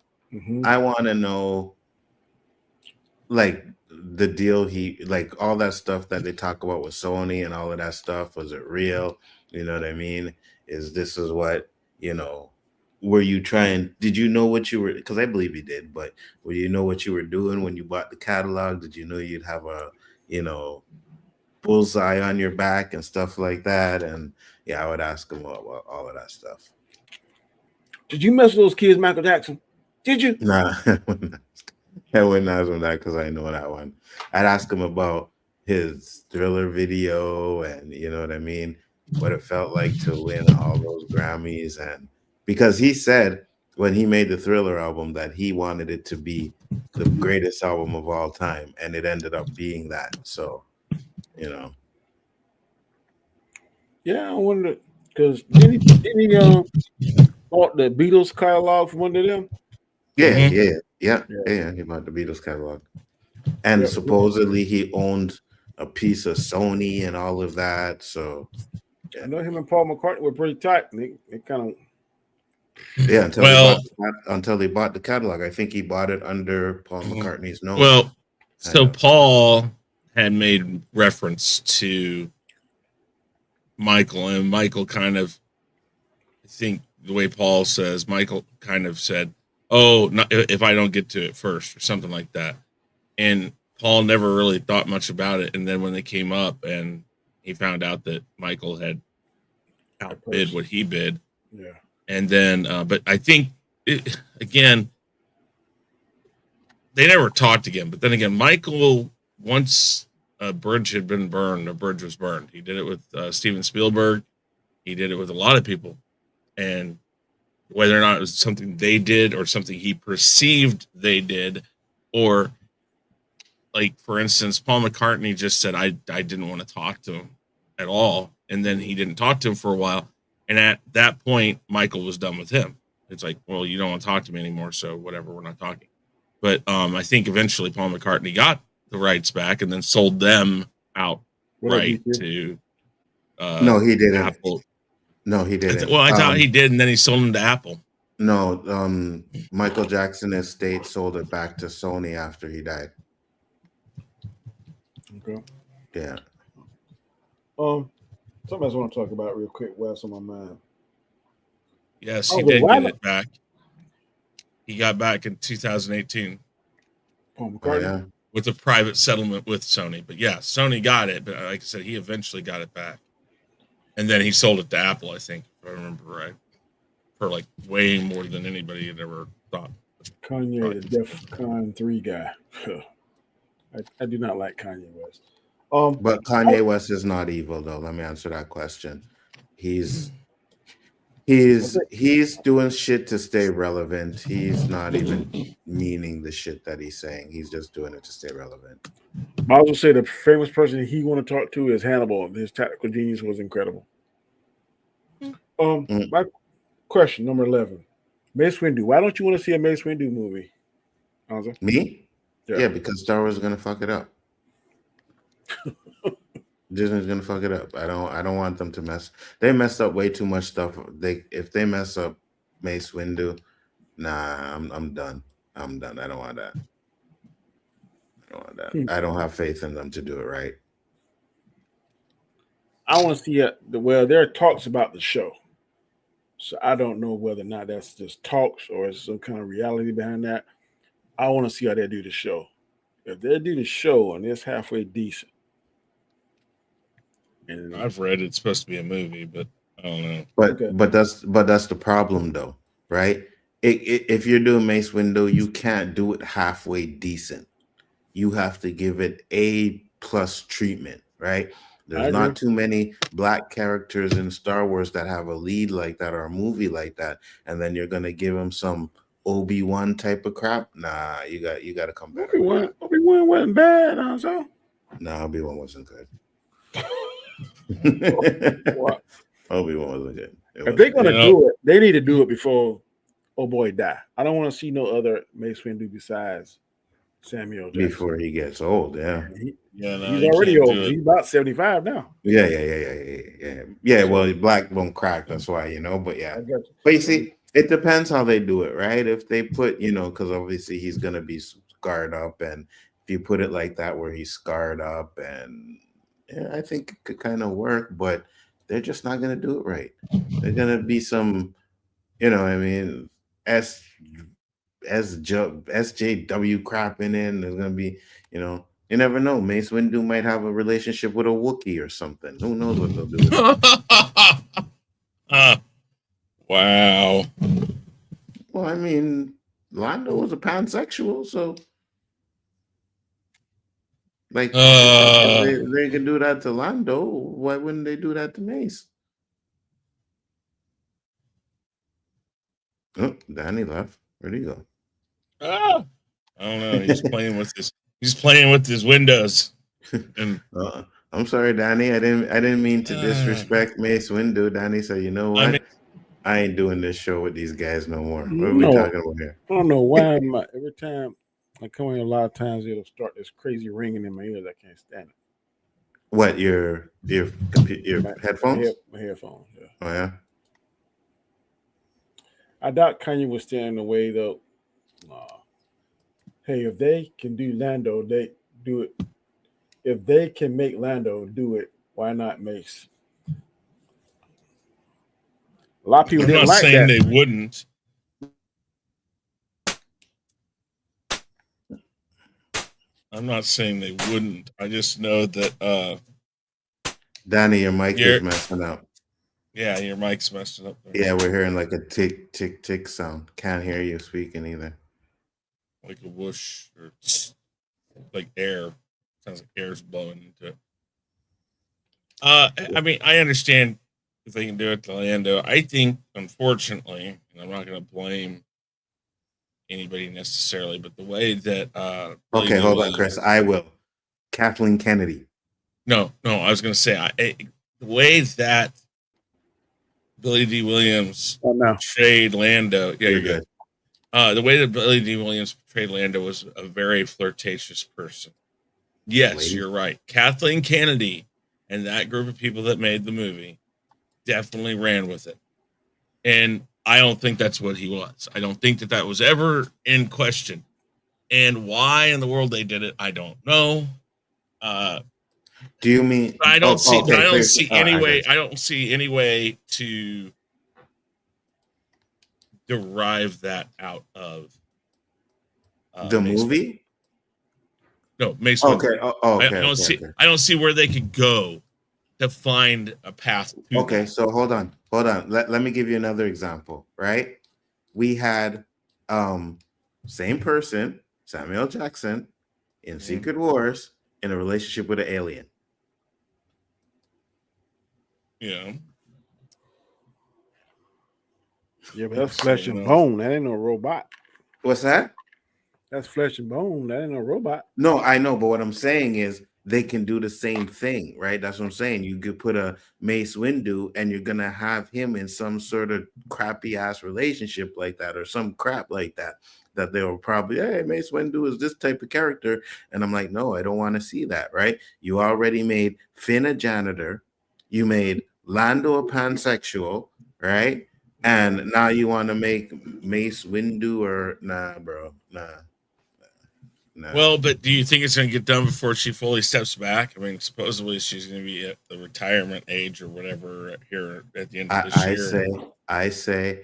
I want to know, like, the deal like all that stuff that they talk about with Sony and all of that stuff, was it real? You know what I mean? This is what, were you trying, did you know what you were, because I believe you did, but were you know what you were doing when you bought the catalog? Did you know you'd have a, bullseye on your back and stuff like that? And yeah, I would ask him about all of that stuff. Did you mess with those kids, Michael Jackson? Did you? Nah, I wouldn't ask him that because I know that one. I'd ask him about his Thriller video and, you know what I mean, what it felt like to win all those Grammys. And because he said when he made the Thriller album that he wanted it to be the greatest album of all time, and it ended up being that. So, Yeah, I wonder, because didn't he bought the Beatles catalog from under them? Yeah. He bought the Beatles catalog. And supposedly he owned a piece of Sony and all of that. So yeah. I know him and Paul McCartney were pretty tight. They kind of until he bought the catalog. I think he bought it under Paul McCartney's nose. Well, so Paul had made reference to Michael, and Michael kind of, I think the way Paul says, Michael kind of said, "Oh, not, if I don't get to it first," or something like that. And Paul never really thought much about it. And then when they came up and he found out that Michael had outbid what he bid. Yeah. And then, but I think, again, they never talked again. But then again, Michael, once a bridge had been burned, a bridge was burned. He did it with Steven Spielberg. He did it with a lot of people. And whether or not it was something they did or something he perceived they did, or like, for instance, Paul McCartney just said, I didn't want to talk to him at all. And then he didn't talk to him for a while. And at that point, Michael was done with him. It's like, well, you don't want to talk to me anymore, so whatever, we're not talking. But I think eventually Paul McCartney got the rights back and then sold them out to no, he didn't. Apple. No, he didn't. Well, I thought he did, and then he sold them to Apple. No, Michael Jackson estate sold it back to Sony after he died. Okay. Yeah. Something else I want to talk about real quick. What's on my mind? Yes, he did get it back. He got back in 2018. Paul McCartney? With a private settlement with Sony. But yeah, Sony got it. But like I said, he eventually got it back. And then he sold it to Apple, I think, if I remember right. For like way more than anybody had ever thought. Kanye, the DEFCON 3 guy. I do not like Kanye West. But Kanye West is not evil, though. Let me answer that question. He's doing shit to stay relevant. He's not even meaning the shit that he's saying. He's just doing it to stay relevant. I would say the famous person he want to talk to is Hannibal. His tactical genius was incredible. My question, number 11. Mace Windu. Why don't you want to see a Mace Windu movie? Anza? Me? Yeah, because Star Wars is gonna fuck it up. Disney's gonna fuck it up. I don't want them to mess. They messed up way too much stuff. If they mess up Mace Windu, nah, I'm done. I'm done. I don't want that. I don't have faith in them to do it right. I want to see it. Well, there are talks about the show, so I don't know whether or not that's just talks or is some kind of reality behind that. I want to see how they do the show. If they do the show and it's halfway decent, and I've read it's supposed to be a movie, but I don't know. But that's the problem, though, right? If you're doing Mace Windu, you can't do it halfway decent. You have to give it A+ treatment, right? There's not too many black characters in Star Wars that have a lead like that or a movie like that, and then you're gonna give them some Obi-Wan type of crap. Nah, you got to come back. Obi-Wan wasn't bad, also. No, Obi-Wan wasn't good. Obi-Wan wasn't good. If they're gonna do it, they need to do it before oh boy die. I don't want to see no other Mace Windu besides Samuel Jackson. Before he gets old. Yeah. He's already old. He's about 75 now. Yeah. Well, black won't crack. That's why, But yeah. But you see, it depends how they do it, right? If they put, because obviously he's gonna be scarred up, and if you put it like that where he's scarred up, and I think it could kind of work, but they're just not gonna do it right. They're gonna be some, SJW crap in it, and there's gonna be, you never know. Mace Windu might have a relationship with a Wookiee or something. Who knows what they'll do with it. Wow. Well, I mean, Lando was a pansexual, so like if they can do that to Lando, why wouldn't they do that to Mace? Oh, Danny left. Where'd he go? I don't know. He's playing with his. He's playing with his windows. And I'm sorry, Danny. I didn't mean to disrespect Mace Windu, Danny. So you know what? I ain't doing this show with these guys no more. What are we talking about here? I don't know why every time I come in a lot of times, it'll start this crazy ringing in my ears. I can't stand it. What, your headphones? My headphones. Yeah. Oh yeah. I doubt Kanye was standing in the way though. Hey, if they can do Lando, they do it. If they can make Lando do it, why not Mace? A lot of people didn't like that. I'm not saying they wouldn't. I'm not saying they wouldn't. I just know that Danny, your mic is messing up. Yeah, your mic's messing up. Yeah, we're hearing like a tick, tick, tick sound. Can't hear you speaking either. Like a whoosh or like air. Sounds like air's blowing into it. I mean, I understand if they can do it to Lando. I think, unfortunately, and I'm not going to blame anybody necessarily, but the way that okay, hold on, Chris. I will. Kathleen Kennedy. No, I was going to say the way that Billy D. Williams portrayed Lando. Yeah, you're good. The way that Billy D. Williams portrayed Lando was a very flirtatious person. Yes, you're right. Kathleen Kennedy and that group of people that made the movie definitely ran with it. And I don't think that's what he was. I don't think that was ever in question. And why in the world they did it, I don't know. Do you mean? I don't see. Okay, I don't see any way. I don't see any way to derive that out of the movie. No, Mace. Okay. I don't see where they could go to find a path. Okay, so hold on. Let me give you another example. Right? We had same person, Samuel Jackson, in Secret Wars, in a relationship with an alien. Yeah. Yeah, but that's flesh and bone. That ain't no robot. What's that? That's flesh and bone. That ain't no robot. No, I know, but what I'm saying is they can do the same thing, right? That's what I'm saying. You could put a Mace Windu and you're gonna have him in some sort of crappy ass relationship like that, or some crap like that. That they were probably, hey, Mace Windu is this type of character, and I'm like, no, I don't want to see that, right? You already made Finn a janitor, you made Lando a pansexual, right? And now you want to make Mace Windu or nah, bro, nah. Well, but do you think it's going to get done before she fully steps back? I mean, supposedly she's going to be at the retirement age or whatever here at the end of this year. I say,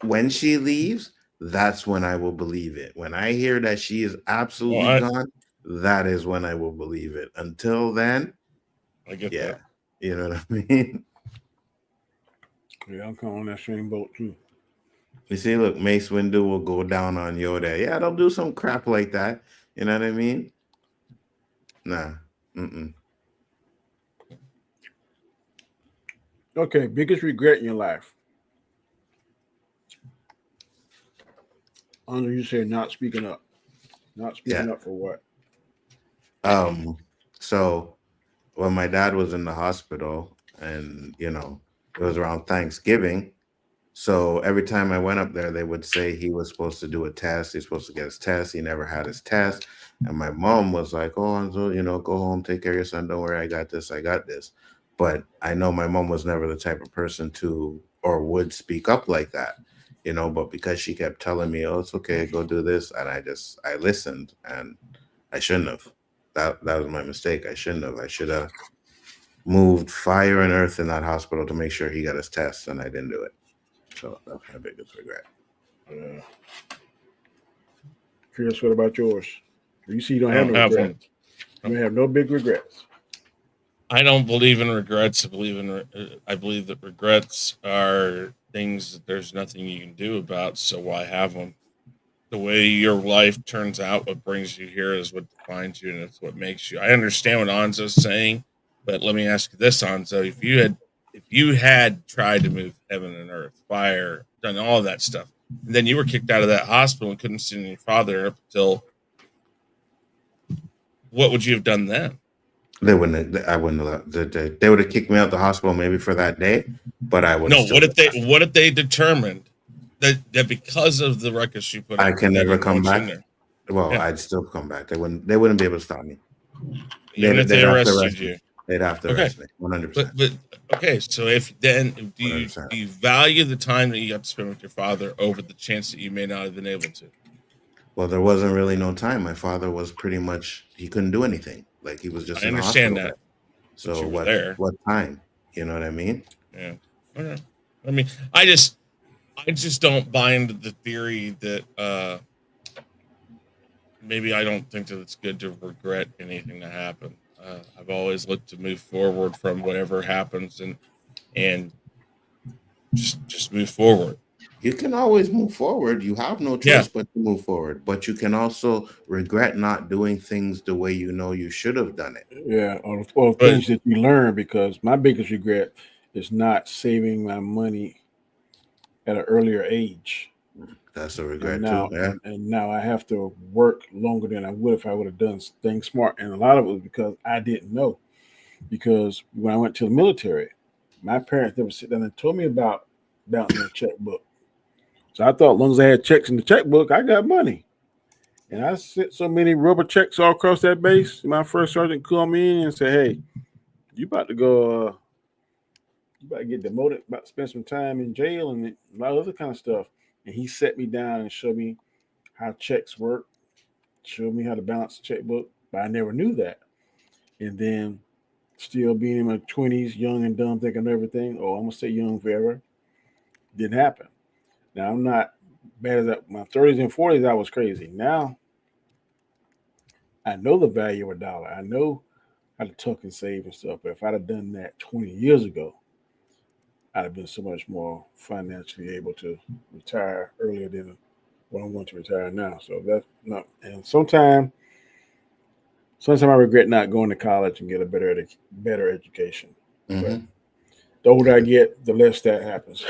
when she leaves, that's when I will believe it. When I hear that she is absolutely gone, that is when I will believe it. Until then, I get that. You know what I mean? Yeah, I'm calling that same boat too. You see, look, Mace Windu will go down on Yoda. Yeah, they'll do some crap like that. You know what I mean? Nah. Okay, biggest regret in your life? Andre, you said not speaking up. Not speaking up for what? So when my dad was in the hospital, and it was around Thanksgiving. So every time I went up there, they would say he was supposed to do a test. He's supposed to get his test. He never had his test. And my mom was like, oh, Anzo, go home, take care of your son. Don't worry, I got this. But I know my mom was never the type of person to or would speak up like that, but because she kept telling me, oh, it's okay, go do this. And I listened, and I shouldn't have. That was my mistake. I shouldn't have. I should have moved fire and earth in that hospital to make sure he got his test, and I didn't do it. So that's my biggest regret. Chris, what about yours? You see, you don't have no regrets. You have no big regrets. I don't believe in regrets. I believe that regrets are things that there's nothing you can do about. So why have them? The way your life turns out, what brings you here is what defines you, and it's what makes you. I understand what Anzo's saying, but let me ask you this, Anzo: if you had tried to move heaven and earth, fire, done all of that stuff, and then you were kicked out of that hospital and couldn't see your father up until, what would you have done then? They wouldn't. I wouldn't have. They would have kicked me out of the hospital maybe for that day, but I would. No. What if they determined that because of the ruckus you put, I can never come back? Well, I'd still come back. They wouldn't be able to stop me. Even if they arrested you. They'd have to arrest me. 100%. But okay, so if then do you value the time that you got to spend with your father over the chance that you may not have been able to? Well, there wasn't really no time. My father was pretty much, he couldn't do anything. Like, he was just in the hospital. I understand that. So what time? You know what I mean? Yeah. Okay. I mean, I just don't buy into the theory that maybe I don't think that it's good to regret anything that happened. I've always looked to move forward from whatever happens and just move forward. You can always move forward. You have no choice but to move forward. But you can also regret not doing things the way you know you should have done it. Yeah, or things that you learn, because my biggest regret is not saving my money at an earlier age. That's a regret too. Yeah. And now I have to work longer than I would if I would have done things smart. And a lot of it was because I didn't know. Because when I went to the military, my parents never sit down and told me about balancing a checkbook. So I thought as long as I had checks in the checkbook, I got money. And I sent so many rubber checks all across that base. My first sergeant called me in and said, "Hey, you about to go, you about to get demoted, about to spend some time in jail and a lot of other kind of stuff." And he set me down and showed me how checks work, showed me how to balance the checkbook, but I never knew that. And then still being in my 20s, young and dumb, thinking of everything. Oh, I'm going to stay young forever. Didn't happen. Now, I'm not bad as that. My 30s and 40s, I was crazy. Now, I know the value of a dollar. I know how to tuck and save and stuff. But if I'd have done that 20 years ago, I'd have been so much more financially able to retire earlier than what I'm going to retire now. So that's not. And sometimes I regret not going to college and get a better education. Mm-hmm. But the older I get, the less that happens.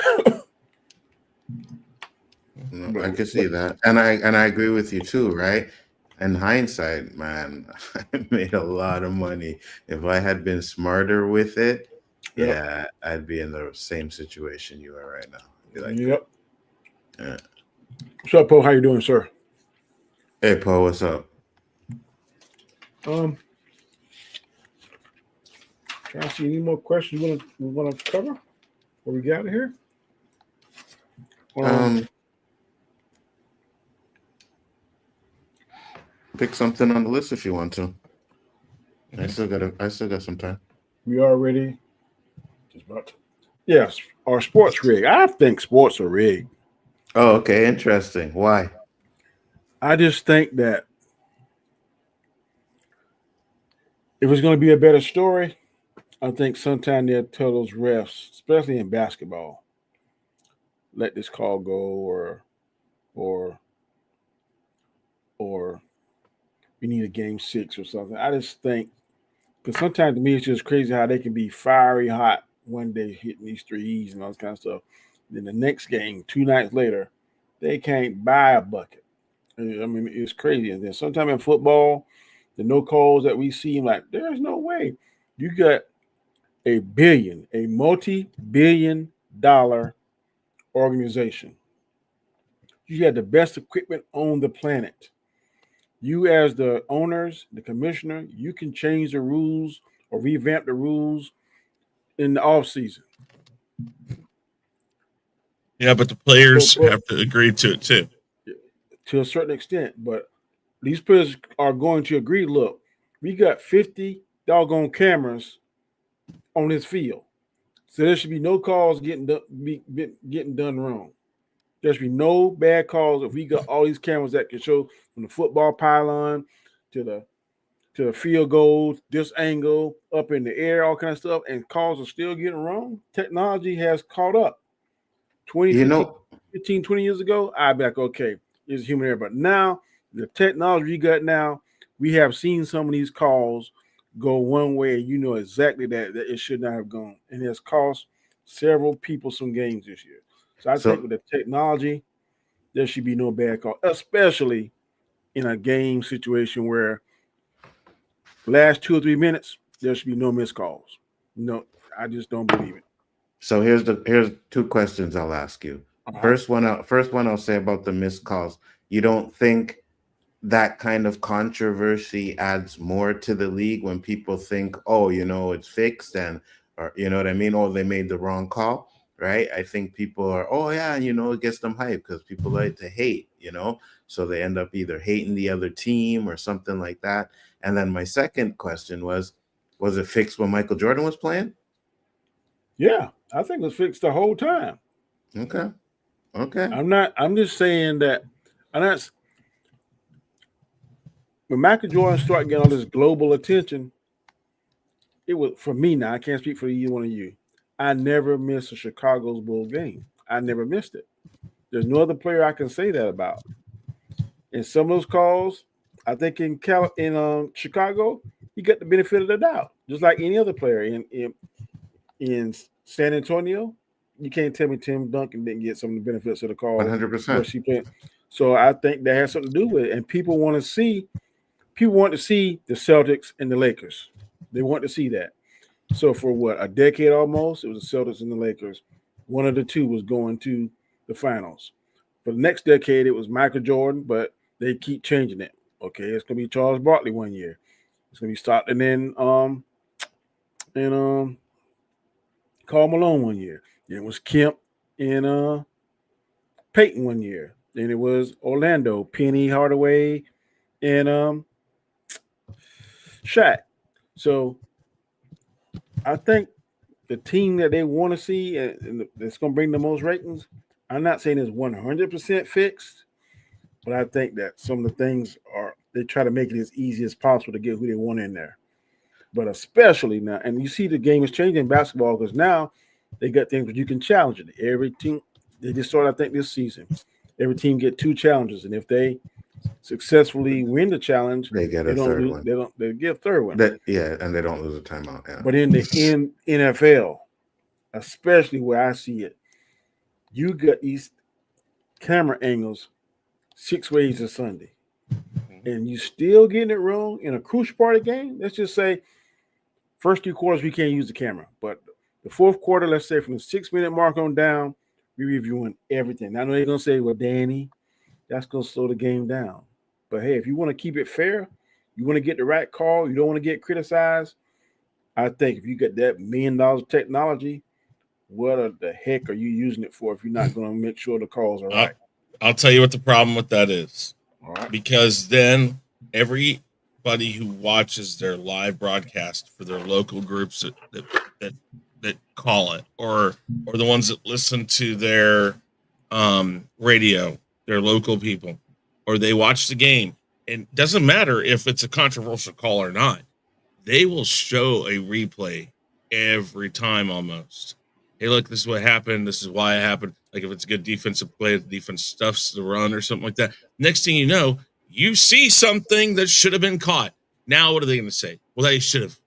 No, I can see that, and I agree with you too, right? In hindsight, man, I made a lot of money. If I had been smarter with it, yeah, I'd be in the same situation you are right now. Be like, yeah. What's up, Poe? How you doing, sir? Hey, Poe, what's up? Trying to see any more questions we want to cover before we get out of here. Pick something on the list if you want to. I still got some time. We are ready. Just about to. Yes, our sports rig. I think sports are rigged. Oh, okay, interesting. Why? I just think that if it's going to be a better story, I think sometimes they'll tell those refs, especially in basketball, let this call go, or we need a game 6 or something. I just think, because sometimes to me it's just crazy how they can be fiery hot one day hitting these threes and all this kind of stuff. Then the next game, 2 nights later, they can't buy a bucket. I mean, it's crazy. And then sometimes in football, the no calls that we see, like, there's no way. You got a multi-billion dollar organization. You got the best equipment on the planet. You, as the owners, the commissioner, you can change the rules or revamp the rules in the off season. Yeah, but the players have to agree to it too. To a certain extent, but these players are going to agree. Look, we got 50 doggone cameras on this field, so there should be no calls getting done wrong. There should be no bad calls if we got all these cameras that can show from the football pylon to the field goals, this angle, up in the air, all kind of stuff, and calls are still getting wrong. Technology has caught up. 15, 20 years ago, I'd be like, okay, it's human error. But now, the technology you got now, we have seen some of these calls go one way, and you know exactly that it should not have gone. And it's cost several people some games this year. So I think with the technology, there should be no bad call, especially in a game situation where last 2 or 3 minutes, there should be no missed calls. No, I just don't believe it. So here's 2 questions I'll ask you. First one I'll say about the missed calls. You don't think that kind of controversy adds more to the league when people think, oh, it's fixed, and or you know what I mean, or they made the wrong call, right? I think people are, oh yeah, it gets them hyped because people like to hate, so they end up either hating the other team or something like that. And then my second question was it fixed when Michael Jordan was playing? Yeah, I think it was fixed the whole time. Okay. I'm just saying that when Michael Jordan started getting all this global attention, it was, for me now, I can't speak for you, one of you. I never missed a Chicago's Bulls game. I never missed it. There's no other player I can say that about. And some of those calls, I think in Chicago, he got the benefit of the doubt, just like any other player in San Antonio. You can't tell me Tim Duncan didn't get some of the benefits of the call. 100%. So I think that has something to do with it. And people want to see the Celtics and the Lakers. They want to see that. So for a decade almost, it was the Celtics and the Lakers. One of the two was going to the finals. For the next decade, it was Michael Jordan, but they keep changing it. Okay, it's gonna be Charles Barkley one year. It's gonna be Stockton and Karl Malone one year. Then it was Kemp and Peyton one year. Then it was Orlando, Penny Hardaway, and Shaq. So I think the team that they want to see and that's going to bring the most ratings, I'm not saying it's 100% fixed, but I think that some of the things they try to make it as easy as possible to get who they want in there. But especially now, and you see the game is changing in basketball because now they got things where you can challenge it. Every team, they just started, I think, this season. Every team get 2 challenges, and if they successfully win the challenge, they get a third one. They get a third one. And they don't lose a timeout. Yeah. But in the NFL, especially where I see it, you got these camera angles 6 ways a Sunday, and you still getting it wrong in a crucial part of the game. Let's just say first 3 quarters we can't use the camera, but the fourth quarter, let's say from the 6-minute mark on down, we're reviewing everything. I know they're gonna say, "Well, Danny, that's gonna slow the game down." But hey, if you want to keep it fair, you want to get the right call, you don't want to get criticized. I think if you get that $1 million of technology, what the heck are you using it for if you're not going to make sure the calls are right? I'll tell you what the problem with that is. All right. Because then everybody who watches their live broadcast for their local groups that call it, or the ones that listen to their radio, their local people, or they watch the game, and it doesn't matter if it's a controversial call or not, they will show a replay every time almost. Hey, look, this is what happened. This is why it happened. Like if it's a good defensive play, the defense stuffs the run or something like that. Next thing you know, you see something that should have been caught. Now, what are they going to say? Well, they should have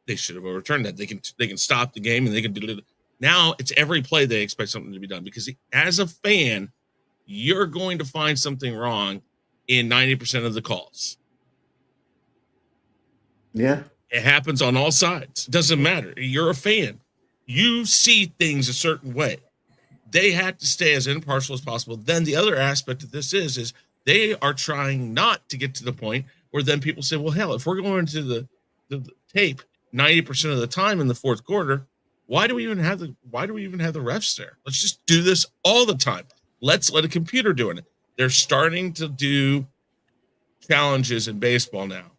overturned that. They can stop the game and they can do it. Now it's every play they expect something to be done, because as a fan, you're going to find something wrong in 90% of the calls. Yeah. It happens on all sides. Doesn't matter. You're a fan. You see things a certain way. They had to stay as impartial as possible. Then the other aspect of this is they are trying not to get to the point where then people say, well, hell, if we're going to the tape 90% of the time in the fourth quarter, why do we even have the refs there? Let's just do this all the time. Let's let a computer do it. They're starting to do challenges in baseball now,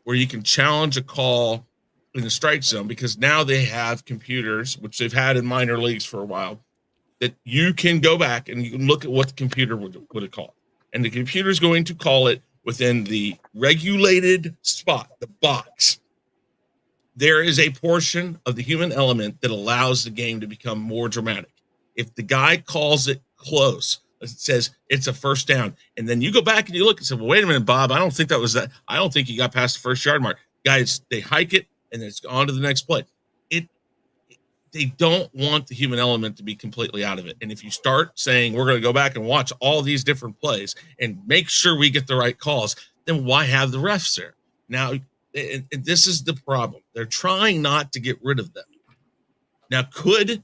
where you can challenge a call in the strike zone, because now they have computers, which they've had in minor leagues for a while, that you can go back and you can look at what the computer would have called. And the computer is going to call it within the regulated spot, the box. There is a portion of the human element that allows the game to become more dramatic. If the guy calls it close, it says it's a first down, and then you go back and you look and say, well, wait a minute, Bob, I don't think that was that. I don't think he got past the first yard mark. Guys, they hike it, and then it's on to the next play. They don't want the human element to be completely out of it. And if you start saying we're going to go back and watch all these different plays and make sure we get the right calls, then why have the refs there? Now, and this is the problem. They're trying not to get rid of them. Now, could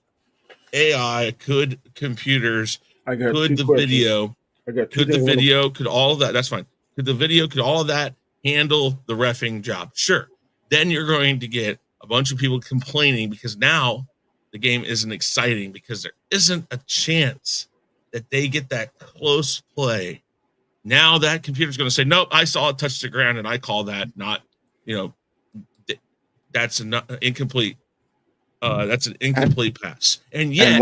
AI, could computers, could the video, could all of that? That's fine. Could the video, could all of that handle the reffing job? Sure. Then you're going to get a bunch of people complaining because now the game isn't exciting because there isn't a chance that they get that close play. Now that computer's going to say, nope, I saw it touch the ground and I call that not, that's an incomplete. That's an incomplete pass. And yet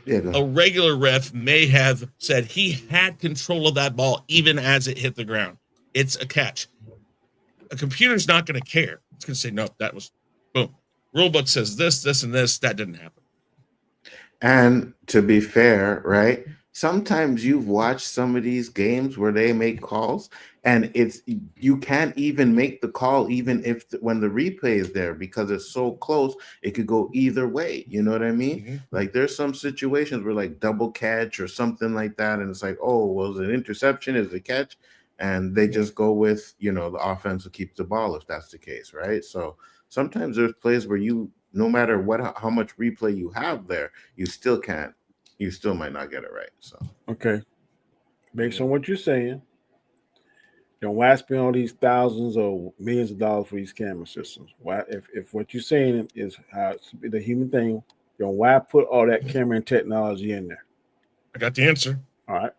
a regular ref may have said he had control of that ball even as it hit the ground. It's a catch. A computer's not going to care. It's going to say, no, that was boom. Rulebook says this, and this. That didn't happen. And to be fair, right? Sometimes you've watched some of these games where they make calls and you can't even make the call even if when the replay is there because it's so close, it could go either way. You know what I mean? Mm-hmm. Like there's some situations where like double catch or something like that. And it's like, oh, well, is it an interception? Is it a catch? And they just go with, the offense will keep the ball if that's the case, right? So sometimes there's plays where no matter how much replay you have there, you still might not get it right. So okay, based on what you're saying, why spend all these thousands or millions of dollars for these camera systems? Why, if what you're saying is how it's the human thing, why put all that camera and technology in there? I got the answer. All right.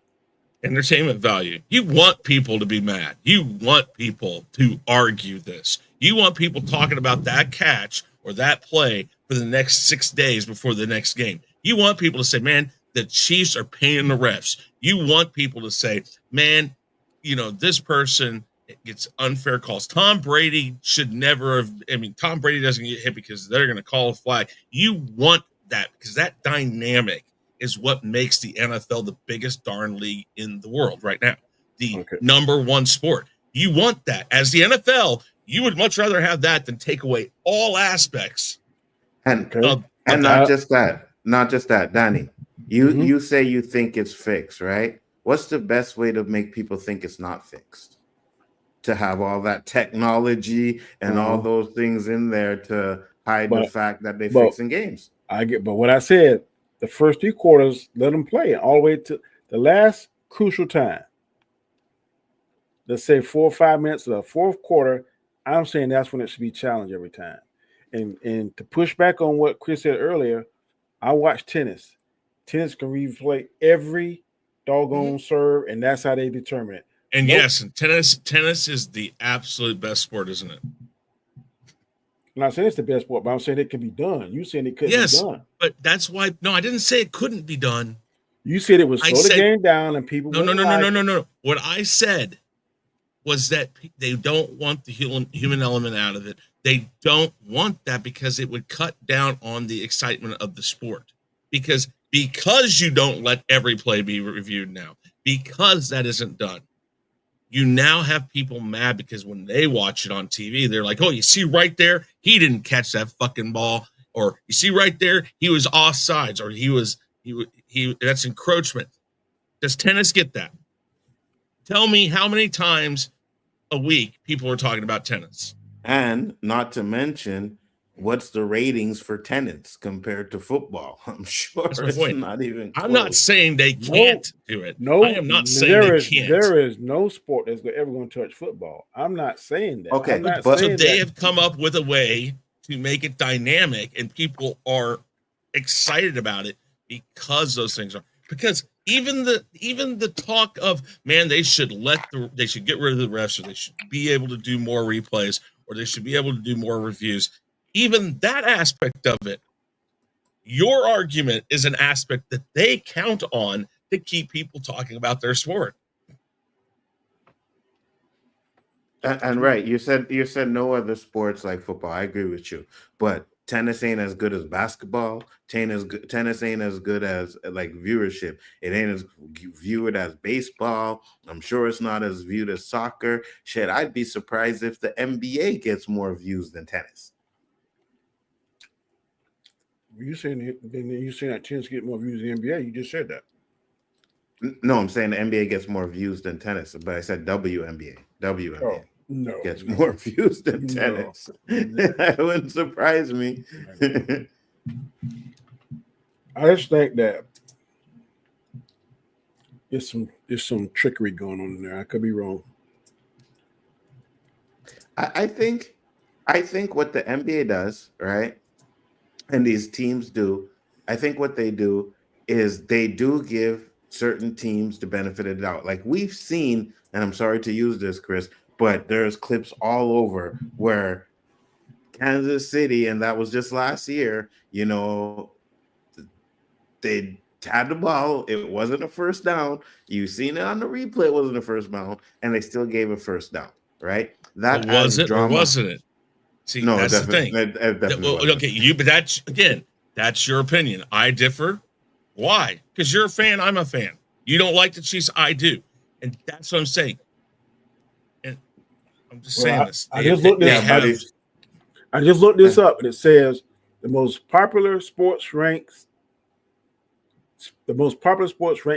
Entertainment value. You want people to be mad. You want people to argue this. You want people talking about that catch or that play for the next 6 days before the next game. You want people to say, man, the Chiefs are paying the refs. You want people to say, man, this person gets unfair calls. Tom Brady should never have. Tom Brady doesn't get hit because they're going to call a flag. You want that because that dynamic is what makes the NFL the biggest darn league in the world right now. The number one sport. You want that. As the NFL, you would much rather have that than take away all aspects. And not just that, Danny. You say you think it's fixed, right? What's the best way to make people think it's not fixed? To have all that technology and all those things in there to hide the fact that they're fixing games. But what I said, the first 3 quarters, let them play all the way to the last crucial time. Let's say 4 or 5 minutes of the fourth quarter. I'm saying that's when it should be challenged every time. And to push back on what Chris said earlier, I watch tennis. Tennis can replay every doggone serve, and that's how they determine it. And yes, and tennis is the absolute best sport, isn't it? I'm not saying it's the best sport, but I'm saying it can be done. You saying it couldn't be done. But that's why. No, I didn't say it couldn't be done. You said it was slow the game down, and people. No. What I said was that they don't want the human element out of it. They don't want that because it would cut down on the excitement of the sport. Because you don't let every play be reviewed now, because that isn't done. You now have people mad because when they watch it on TV, they're like, oh, you see right there, he didn't catch that fucking ball. Or you see right there, he was offsides, or he that's encroachment. Does tennis get that? Tell me how many times a week people are talking about tennis. And not to mention, what's the ratings for tennis compared to football? I'm sure it's not even close. I'm not saying they can't do it. No, I am not saying they can't. There is no sport that's ever going to touch football. I'm not saying that. Okay, so they have come up with a way to make it dynamic, and people are excited about it because those things are. Because even the talk of, man, they should get rid of the refs, or they should be able to do more replays, or they should be able to do more reviews. Even that aspect of it, your argument is an aspect that they count on to keep people talking about their sport. And right, you said no other sports like football. I agree with you, but tennis ain't as good as basketball. Tennis ain't as good as like viewership. It ain't as viewed as baseball. I'm sure it's not as viewed as soccer. Shit, I'd be surprised if the NBA gets more views than tennis. You saying that tennis get more views than the NBA? You just said that. No, I'm saying the NBA gets more views than tennis, but I said WNBA. WNBA gets more views than tennis. That wouldn't surprise me. I just think that there's some trickery going on in there. I could be wrong. I think what the NBA does, right, and these teams do, I think what they do is they do give certain teams the benefit of the doubt. Like we've seen, and I'm sorry to use this, Chris, but there's clips all over where Kansas City, and that was just last year, they had the ball. It wasn't a first down. You've seen it on the replay. It wasn't a first down, and they still gave a first down, right? That was adds it drama. or wasn't it? See, No, that's the thing. It definitely well, okay, but that's your opinion. I differ. Why? Because you're a fan. I'm a fan. You don't like the Chiefs. I do, and that's what I'm saying. And I'm just saying this. I just looked this up, and it says the most popular sports ranked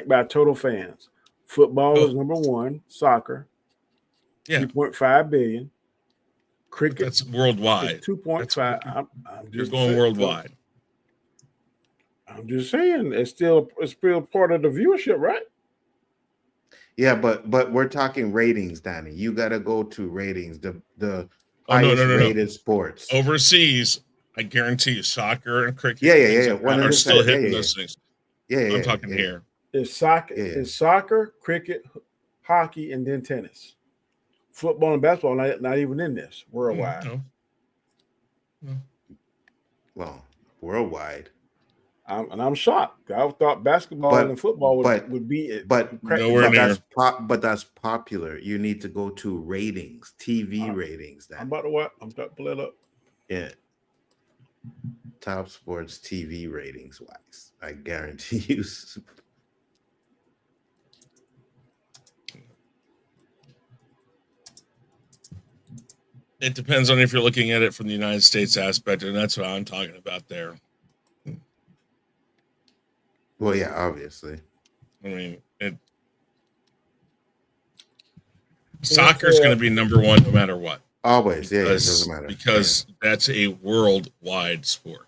by total fans. Football is number one. Soccer, 3.5 billion. Cricket, that's worldwide. 2.5. You're going worldwide. I'm just saying it's still part of the viewership, right? Yeah, but we're talking ratings, Danny. You got to go to ratings. The highest rated sports overseas. I guarantee you, soccer and cricket. Are still hitting those things. I'm talking here. It's soccer. It's soccer, cricket, hockey, and then tennis. Football and basketball not even in this worldwide. No. Well, worldwide. I'm shocked. I thought basketball and football would be it. But that's popular. You need to go to ratings, TV ratings. I'm about to what? I'm about to pull it up. Yeah. Top sports TV ratings wise. I guarantee you. It depends on if you're looking at it from the United States aspect, and that's what I'm talking about there. Well, yeah, obviously. I mean, soccer is going to be number one no matter what. Always, it doesn't matter. Because that's a worldwide sport.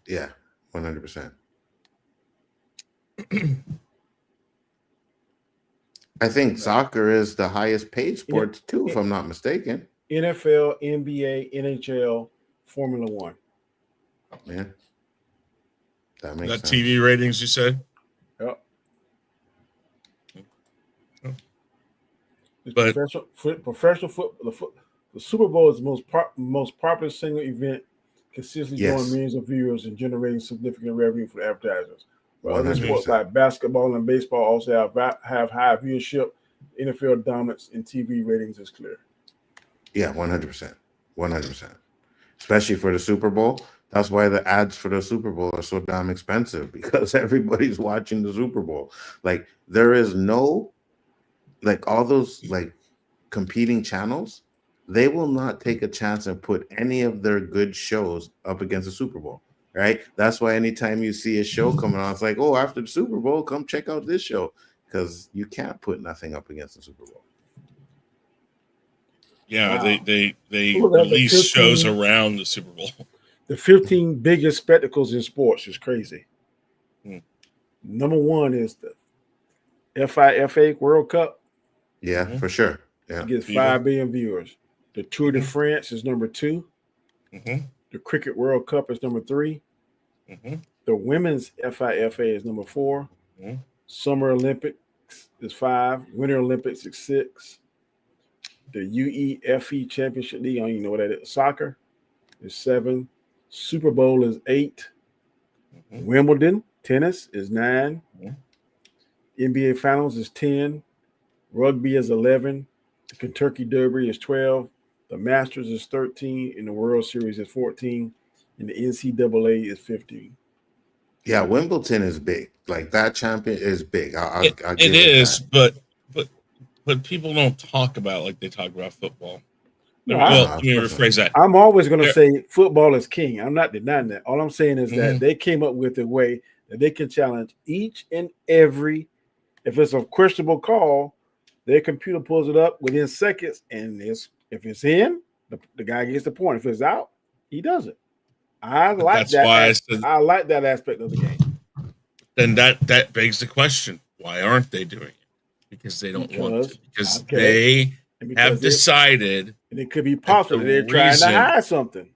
Yeah, 100%. I think soccer is the highest paid sport too, if I'm not mistaken. NFL, NBA, NHL, Formula One. Yeah. That makes sense. TV ratings, you said? Yep. But professional football, the Super Bowl is the most popular single event, consistently drawing millions of viewers and generating significant revenue for advertisers. But other sports like basketball and baseball also have high viewership. NFL dominance in TV ratings is clear. Yeah, 100%. 100%. Especially for the Super Bowl. That's why the ads for the Super Bowl are so damn expensive, because everybody's watching the Super Bowl. Like, there is no, like, all those, like, competing channels, they will not take a chance and put any of their good shows up against the Super Bowl, right? That's why anytime you see a show coming on, it's like, oh, after the Super Bowl, come check out this show, because you can't put nothing up against the Super Bowl. Yeah, they release shows around the Super Bowl. The 15 biggest spectacles in sports is crazy. Number one is the FIFA World Cup. Yeah, for sure. Yeah, it gets 5 billion viewers. The Tour de France is number 2. The Cricket World Cup is number 3. The Women's FIFA is number 4. Summer Olympics is 5. Winter Olympics is 6. The UEFA Championship League, I don't even know what that is. Soccer is 7. Super Bowl is 8. Wimbledon tennis is 9. NBA Finals is 10. Rugby is 11. The Kentucky Derby is 12. The Masters is 13. And the World Series is 14. And the NCAA is 15. Yeah, Wimbledon is big. Like, that champion is big. I'll it is, but people don't talk about it like they talk about football. No, let me rephrase that. I'm always going to say football is king. I'm not denying that. All I'm saying is that they came up with a way that they can challenge each and every. If it's a questionable call, their computer pulls it up within seconds, and if it's in, the guy gets the point. If it's out, he doesn't. I like that aspect of the game. Then that begs the question: why aren't they doing it? Because they don't want to. Because they have decided And it could be possible they're trying to hide something.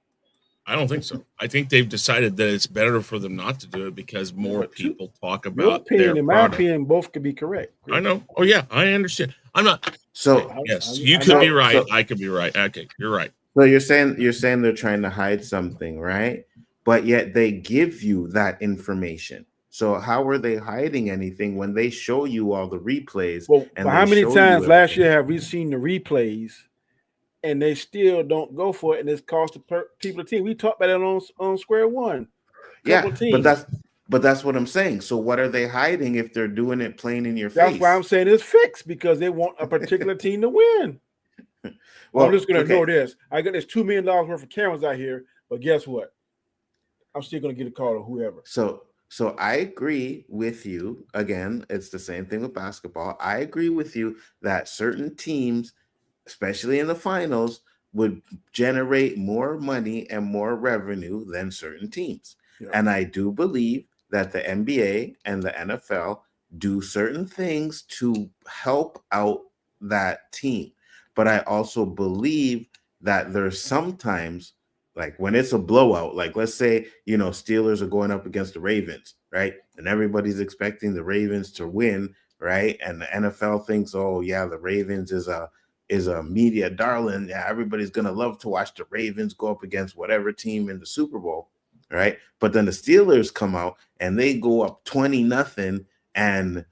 I don't think so. I think they've decided that it's better for them not to do it because more people talk about your opinion. Their in product. my opinion, both could be correct. I know. Oh yeah, I understand. I'm not. So yes, you could be right. I could be right. Okay, you're right. So you're saying they're trying to hide something, right? But yet they give you that information. So how are they hiding anything when they show you all the replays? Well, and how many times last year have we seen the replays and they still don't go for it, and it's cost the people the team? We talked about it on Square One. Yeah, but that's what I'm saying. So what are they hiding if they're doing it plain in your face? That's why I'm saying it's fixed, because they want a particular team to win. Well, I'm just going to ignore this. I got this $2 million worth of cameras out here, but guess what? I'm still going to get a call to whoever. So I agree with you. Again, it's the same thing with basketball. I agree with you that certain teams, especially in the finals, would generate more money and more revenue than certain teams. Yeah. And I do believe that the NBA and the NFL do certain things to help out that team. But I also believe that there's sometimes, like when it's a blowout, like let's say, Steelers are going up against the Ravens, right? And everybody's expecting the Ravens to win, right? And the NFL thinks, oh yeah, the Ravens is a media darling. Yeah, everybody's going to love to watch the Ravens go up against whatever team in the Super Bowl, right? But then the Steelers come out and they go up 20-0, and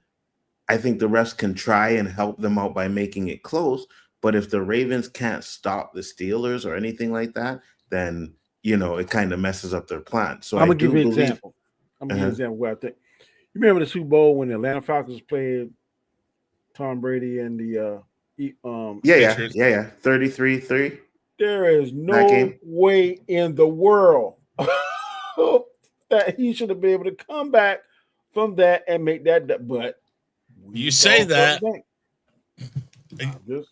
I think the refs can try and help them out by making it close. But if the Ravens can't stop the Steelers or anything like that, then, it kind of messes up their plan. So I'm going to give you an example. I'm going to give you an example where I think. You remember the Super Bowl when the Atlanta Falcons played Tom Brady and the 33-3. There is no way in the world that he should have been able to come back from that and make that. But you say that. Just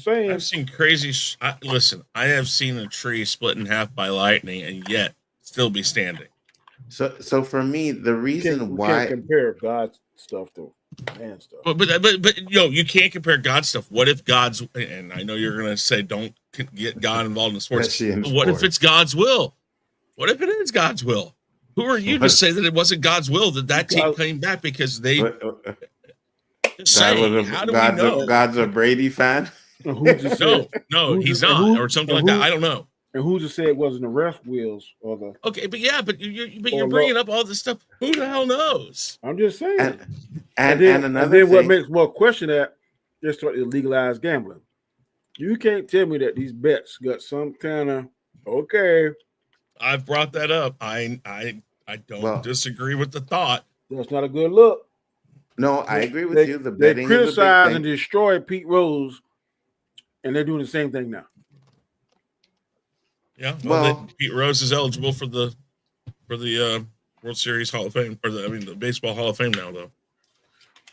saying. I've seen crazy. Listen, I have seen a tree split in half by lightning and yet still be standing. So for me, the reason why you can't compare God's stuff to man stuff. But you can't compare God's stuff. What if God's, and I know you're going to say don't get God involved in sports. But what if it's God's will? What if it is God's will? Who are you to say that it wasn't God's will that team came back because they? How do we know? God's a Brady fan? No, he's not, or something like that. I don't know. And who just said it wasn't the ref wheels or the? Okay, but you're bringing up all this stuff. Who the hell knows? I'm just saying. And then what makes more question that they started to legalize gambling. You can't tell me that these bets got some kind of okay. I've brought that up. I don't disagree with the thought. That's not a good look. No, I agree with you. The betting they criticize and destroy Pete Rose, and they're doing the same thing now. Yeah, well, Pete Rose is eligible for the World Series Hall of Fame, or the Baseball Hall of Fame now, though.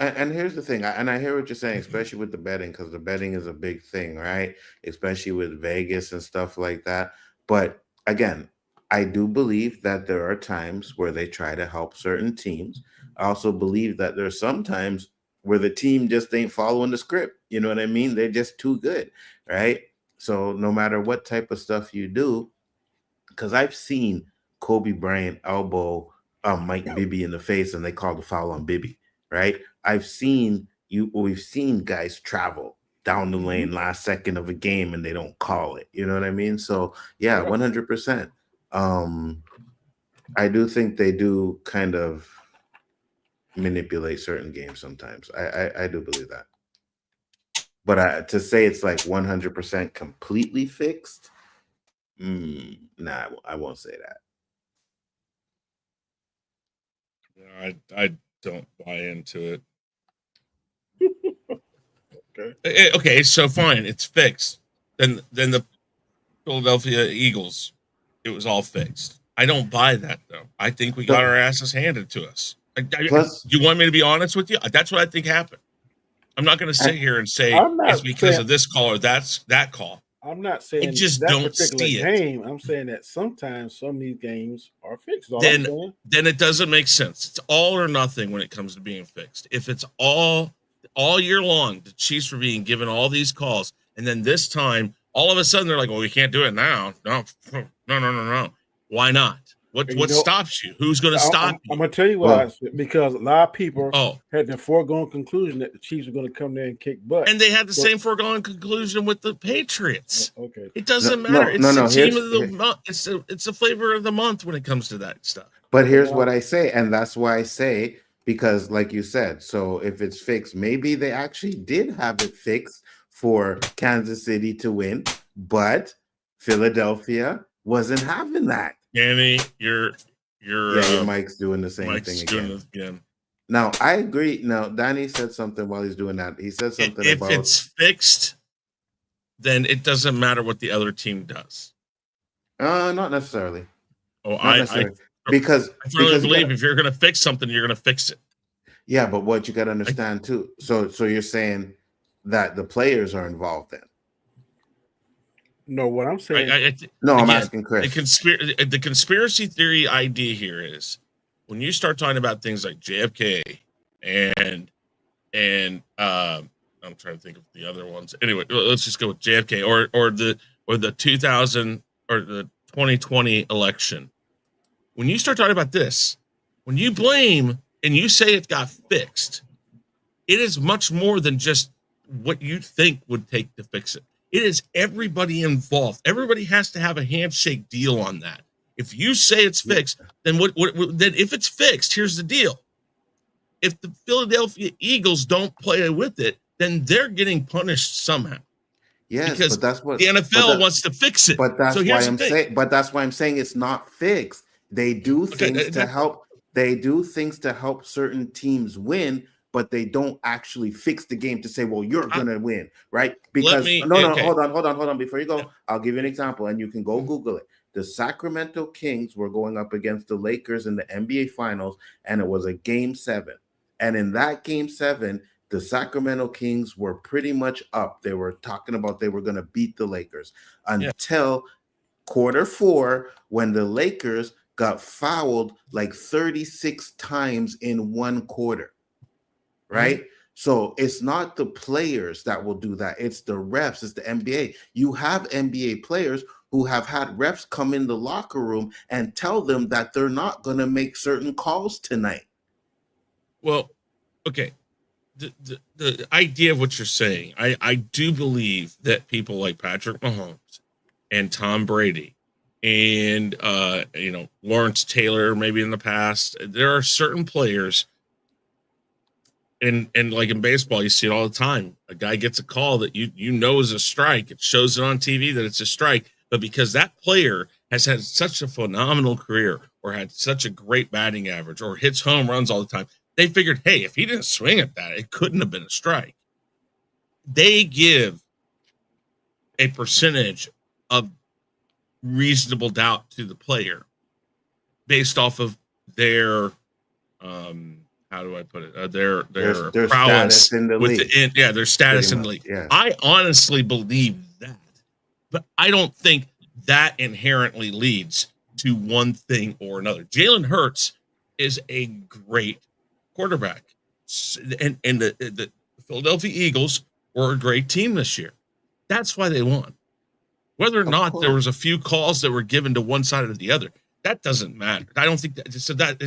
And here's the thing, and I hear what you're saying, especially with the betting, because the betting is a big thing, right? Especially with Vegas and stuff like that. But again, I do believe that there are times where they try to help certain teams. I also believe that there's sometimes where the team just ain't following the script. You know what I mean? They're just too good, right? So no matter what type of stuff you do, because I've seen Kobe Bryant elbow Mike Bibby in the face and they called the foul on Bibby, right? We've seen guys travel down the lane last second of a game and they don't call it. You know what I mean? So yeah, 100%. I do think they do kind of manipulate certain games sometimes. I do believe that. But to say it's like 100% completely fixed, nah, I won't say that. I don't buy into it. Okay, so fine, it's fixed. Then the Philadelphia Eagles, it was all fixed. I don't buy that though. I think we got our asses handed to us. Plus, do you want me to be honest with you? That's what I think happened. I'm not going to sit here and say it's because of this call or that call. I'm not saying I just don't see game. I'm saying that sometimes some of these games are fixed. Then it doesn't make sense. It's all or nothing when it comes to being fixed. If it's all year long, the Chiefs were being given all these calls, and then this time All of a sudden, they're like, "Well, we can't do it now." No. Why not? What stops you? Who's going to stop you? I'm going to tell you why. Because a lot of people Oh, had the foregone conclusion that the Chiefs were going to come there and kick butt. and they had the same foregone conclusion with the Patriots. Okay. It doesn't matter. It's the team of the month. It's a flavor of the month when it comes to that stuff. But here's what I say, and that's why I say, because like you said, so if it's fixed, maybe they actually did have it fixed for Kansas City to win, but Philadelphia wasn't having that. Danny, your Mike's doing the same thing again. Now, I agree. Now, Danny said something while he's doing that. He said something about... If it's fixed, then it doesn't matter what the other team does. Not necessarily. Because I firmly believe if you're going to fix something, you're going to fix it. Yeah, but what you got to understand, too. So you're saying that the players are involved then? No, what I'm saying. I'm asking Chris. The conspiracy theory idea here is when you start talking about things like JFK and I'm trying to think of the other ones. Anyway, let's just go with JFK or the 2000 or the 2020 election. When you start talking about this, when you blame and you say it got fixed, it is much more than just what you think would take to fix it. It is everybody involved. Everybody has to have a handshake deal on that. If you say it's fixed, then then if it's fixed, here's the deal. If the Philadelphia Eagles don't play with it, then they're getting punished somehow. Yes, because but that's what the NFL wants to fix it. But that's why I'm saying. But that's why I'm saying it's not fixed. They do things to help. They do things to help certain teams win, but they don't actually fix the game to say, well, you're going to win, right? Because hold on. Before you go, I'll give you an example, and you can go Google it. The Sacramento Kings were going up against the Lakers in the NBA Finals, and it was a Game 7. And in that Game 7, the Sacramento Kings were pretty much up. They were talking about they were going to beat the Lakers until quarter 4, when the Lakers got fouled like 36 times in one quarter. Right? Mm-hmm. So it's not the players that will do that. It's the refs. It's the NBA. You have NBA players who have had refs come in the locker room and tell them that they're not going to make certain calls tonight. Well, okay. The idea of what you're saying, I do believe that people like Patrick Mahomes and Tom Brady and Lawrence Taylor, maybe in the past, there are certain players. And like in baseball, you see it all the time. A guy gets a call that you know is a strike. It shows it on TV that it's a strike. But because that player has had such a phenomenal career or had such a great batting average or hits home runs all the time, they figured, hey, if he didn't swing at that, it couldn't have been a strike. They give a percentage of reasonable doubt to the player based off of their how do I put it? Their prowess status in the league. Their status in the league. Yeah. I honestly believe that, but I don't think that inherently leads to one thing or another. Jalen Hurts is a great quarterback, and the Philadelphia Eagles were a great team this year. That's why they won. Whether or not there was a few calls that were given to one side or the other, that doesn't matter. I don't think that.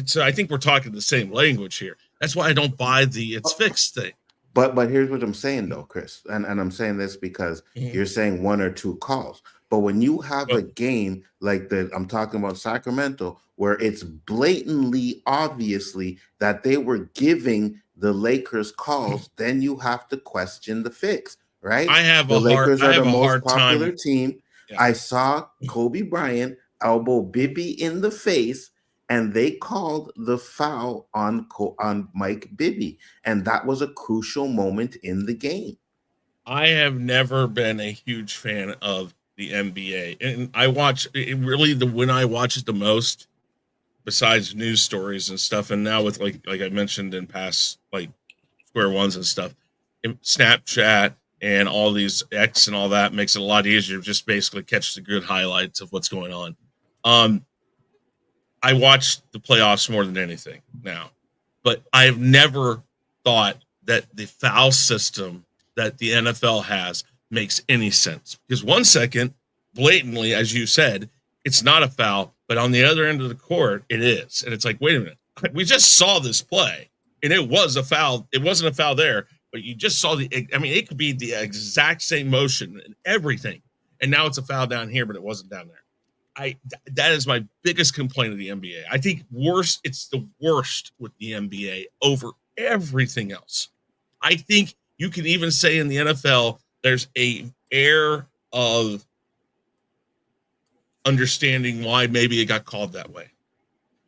So I think we're talking the same language here. That's why I don't buy the "it's fixed" thing. But here's what I'm saying though, Chris, and I'm saying this because you're saying one or two calls. But when you have a game like I'm talking about Sacramento, where it's blatantly, obviously that they were giving the Lakers calls, then you have to question the fix, right? The Lakers are the most popular team. Yeah. I saw Kobe Bryant elbow Bibby in the face, and they called the foul on Mike Bibby, and that was a crucial moment in the game. I have never been a huge fan of the NBA, and I watch it really when I watch it the most, besides news stories and stuff, and now with like I mentioned in past like Square Ones and stuff, Snapchat and all these X and all that makes it a lot easier to just basically catch the good highlights of what's going on. I watch the playoffs more than anything now, but I've never thought that the foul system that the NFL has makes any sense. Because 1 second, blatantly, as you said, it's not a foul, but on the other end of the court, it is. And it's like, wait a minute, we just saw this play, and it was a foul. It wasn't a foul there, but you just saw it could be the exact same motion and everything. And now it's a foul down here, but it wasn't down there. That is my biggest complaint of the NBA. I think it's the worst with the NBA over everything else. I think you can even say in the NFL, there's a air of understanding why maybe it got called that way,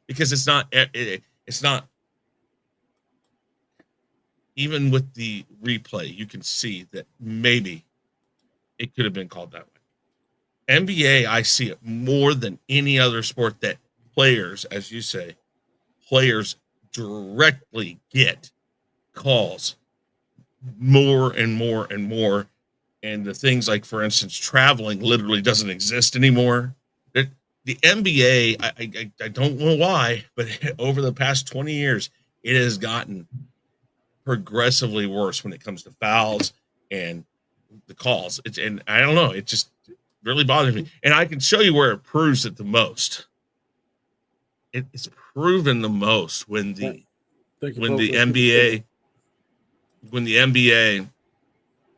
because it's not even with the replay, you can see that maybe it could have been called that way. NBA, I see it more than any other sport that players, as you say, players directly get calls more and more and more. And the things like, for instance, traveling literally doesn't exist anymore. The NBA, I don't know why, but over the past 20 years, it has gotten progressively worse when it comes to fouls and the calls. And I don't know, it just really bothers me. And I can show you where it proves it the most. It's proven the most when the NBA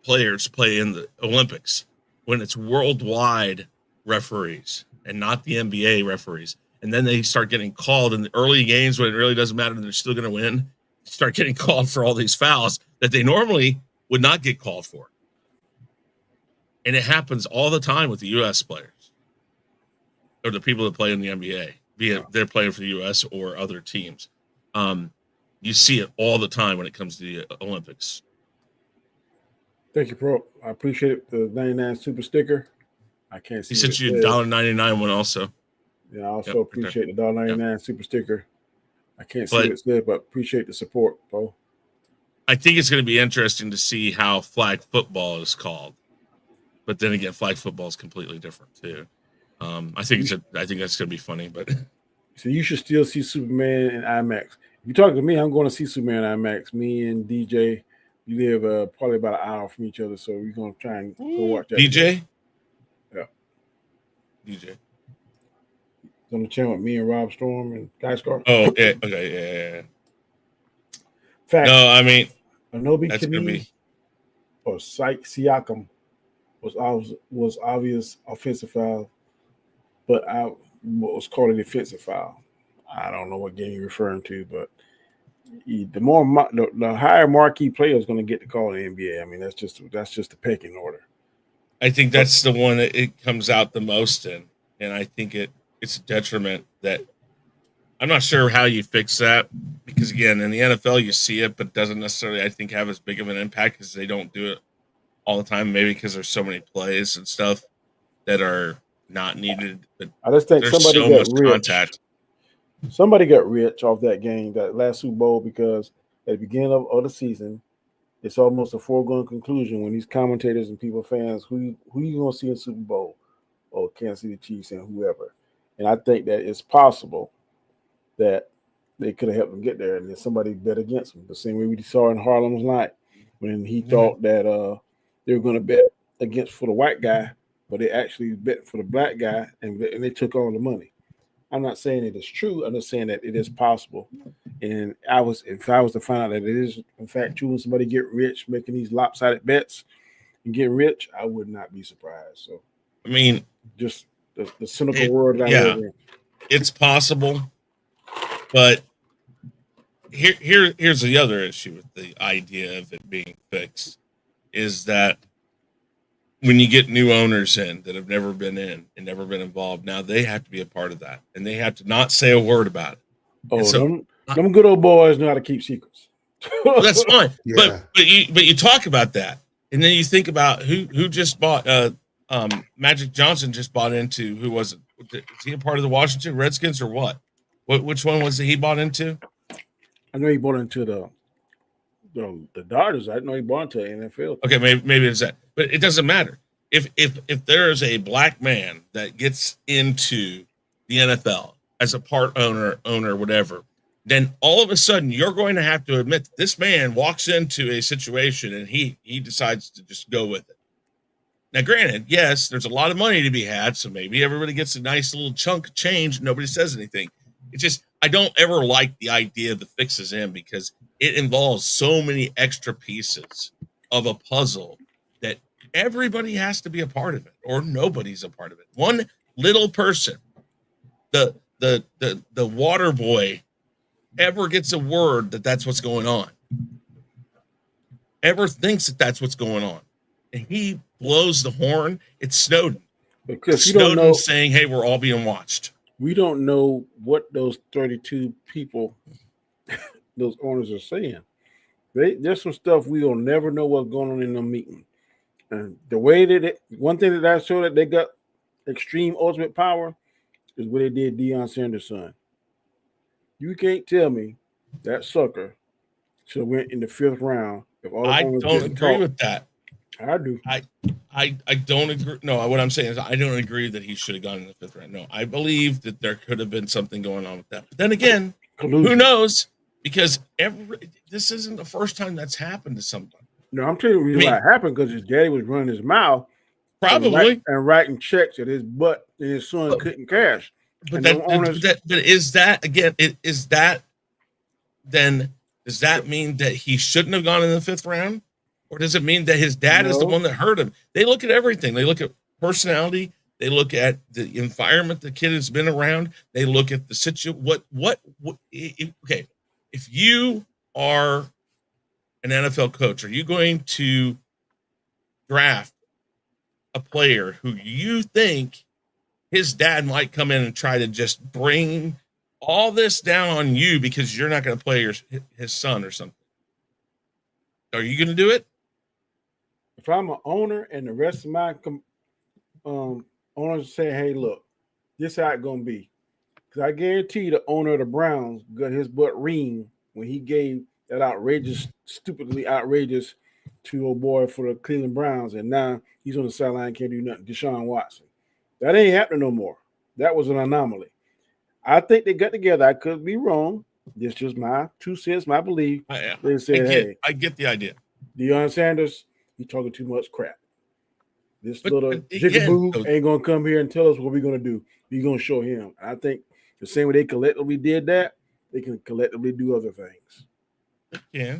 players play in the Olympics, when it's worldwide referees and not the NBA referees. And then they start getting called in the early games when it really doesn't matter and they're still going to win. Start getting called for all these fouls that they normally would not get called for. And it happens all the time with the U.S. players or the people that play in the NBA, be it they're playing for the U.S. or other teams. You see it all the time when it comes to the Olympics. Thank you, Pro. I appreciate the 99 super sticker. I can't see. He sent you $1.99 one also. Yeah, I also appreciate the $1.99 super sticker. I can't see what it says, but appreciate the support, Bo. I think it's going to be interesting to see how flag football is called. But then again, flag football is completely different too. I think that's going to be funny. But so you should still see Superman in IMAX. If you're talking to me, I'm going to see Superman in IMAX. Me and DJ, we live probably about an hour from each other, so we're going to try and go watch that. DJ? Yeah. DJ. On the channel with me and Rob Storm and Guy Scar. Oh, yeah. Okay, yeah. Fact, no, I mean, Anobi Kane or Siakam was obvious offensive foul, but I was called a defensive foul. I don't know what game you're referring to, but the higher marquee player is going to get the call in the NBA. I mean, that's just the pecking order. I think that's the one that it comes out the most in, and I think it's a detriment that I'm not sure how you fix that, because again, in the NFL you see it, but it doesn't necessarily, I think, have as big of an impact because they don't do it all the time. Maybe because there's so many plays and stuff that are not needed. But I just think somebody so got rich. Contact. Somebody got rich off that game, that last Super Bowl, because at the beginning of the season, it's almost a foregone conclusion when these commentators and people, fans, who you going to see in Super Bowl or Kansas City Chiefs and whoever. And I think that it's possible that they could have helped them get there, and then somebody bet against them. The same way we saw in Harlem's night when he thought that they were going to bet for the white guy, but they actually bet for the black guy, and they took all the money. I'm not saying it is true. I'm just saying that it is possible. And if I was to find out that it is in fact true, when somebody get rich making these lopsided bets and get rich, I would not be surprised. So, I mean, just the cynical world that I live in. It's possible, but here's the other issue with the idea of it being fixed is that when you get new owners in that have never been in and never been involved, now they have to be a part of that, and they have to not say a word about it. Oh, so, them good old boys know how to keep secrets. That's fine, Yeah. but you talk about that, and then you think about who just bought. Magic Johnson just bought into, who was it? Is he a part of the Washington Redskins or what? Which one was it he bought into? I know he bought into the Dodgers. I know he bought into the NFL. Okay, maybe it's that, but it doesn't matter. If there is a black man that gets into the NFL as a part owner, whatever, then all of a sudden you're going to have to admit that this man walks into a situation and he decides to just go with it. Now, granted, yes, there's a lot of money to be had, so maybe everybody gets a nice little chunk of change. Nobody says anything. It's just I don't ever like the idea of the fixes in because it involves so many extra pieces of a puzzle that everybody has to be a part of it, or nobody's a part of it. One little person, the water boy, ever gets a word that that's what's going on, ever thinks that that's what's going on, and he blows the horn, it's Snowden. Because Snowden's saying, hey, we're all being watched. We don't know what those 32 people, those owners are saying. There's some stuff we will never know what's going on in the meeting. And the way that one thing that I showed that they got extreme ultimate power is what they did Deion Sanders' son. You can't tell me that sucker should have went in the 5th round. If all I don't agree with that. I do. I don't agree. No, what I'm saying is I don't agree that he should have gone in the 5th round. No, I believe that there could have been something going on with that. But then again, who knows? Because this isn't the first time that's happened to somebody. No, I'm telling you why it happened because his daddy was running his mouth. Probably. And writing checks at his butt and his son couldn't cash. But is that again, is that then does that mean that he shouldn't have gone in the 5th round? Or does it mean that his dad is the one that hurt him? They look at everything. They look at personality. They look at the environment the kid has been around. They look at the situation. Okay, if you are an NFL coach, are you going to draft a player who you think his dad might come in and try to just bring all this down on you because you're not going to play his son or something? Are you going to do it? If I'm an owner and the rest of my owners say, hey, look, this how it's going to be. Because I guarantee the owner of the Browns got his butt reamed when he gave that stupidly outrageous to old boy for the Cleveland Browns. And now he's on the sideline, can't do nothing. Deshaun Watson. That ain't happening no more. That was an anomaly. I think they got together. I could be wrong. This is just my 2 cents, my belief. They said, I get the idea. Deion Sanders, he's talking too much crap. This little jigaboo ain't going to come here and tell us what we're going to do. We're going to show him. I think the same way they collectively did that, they can collectively do other things. Yeah.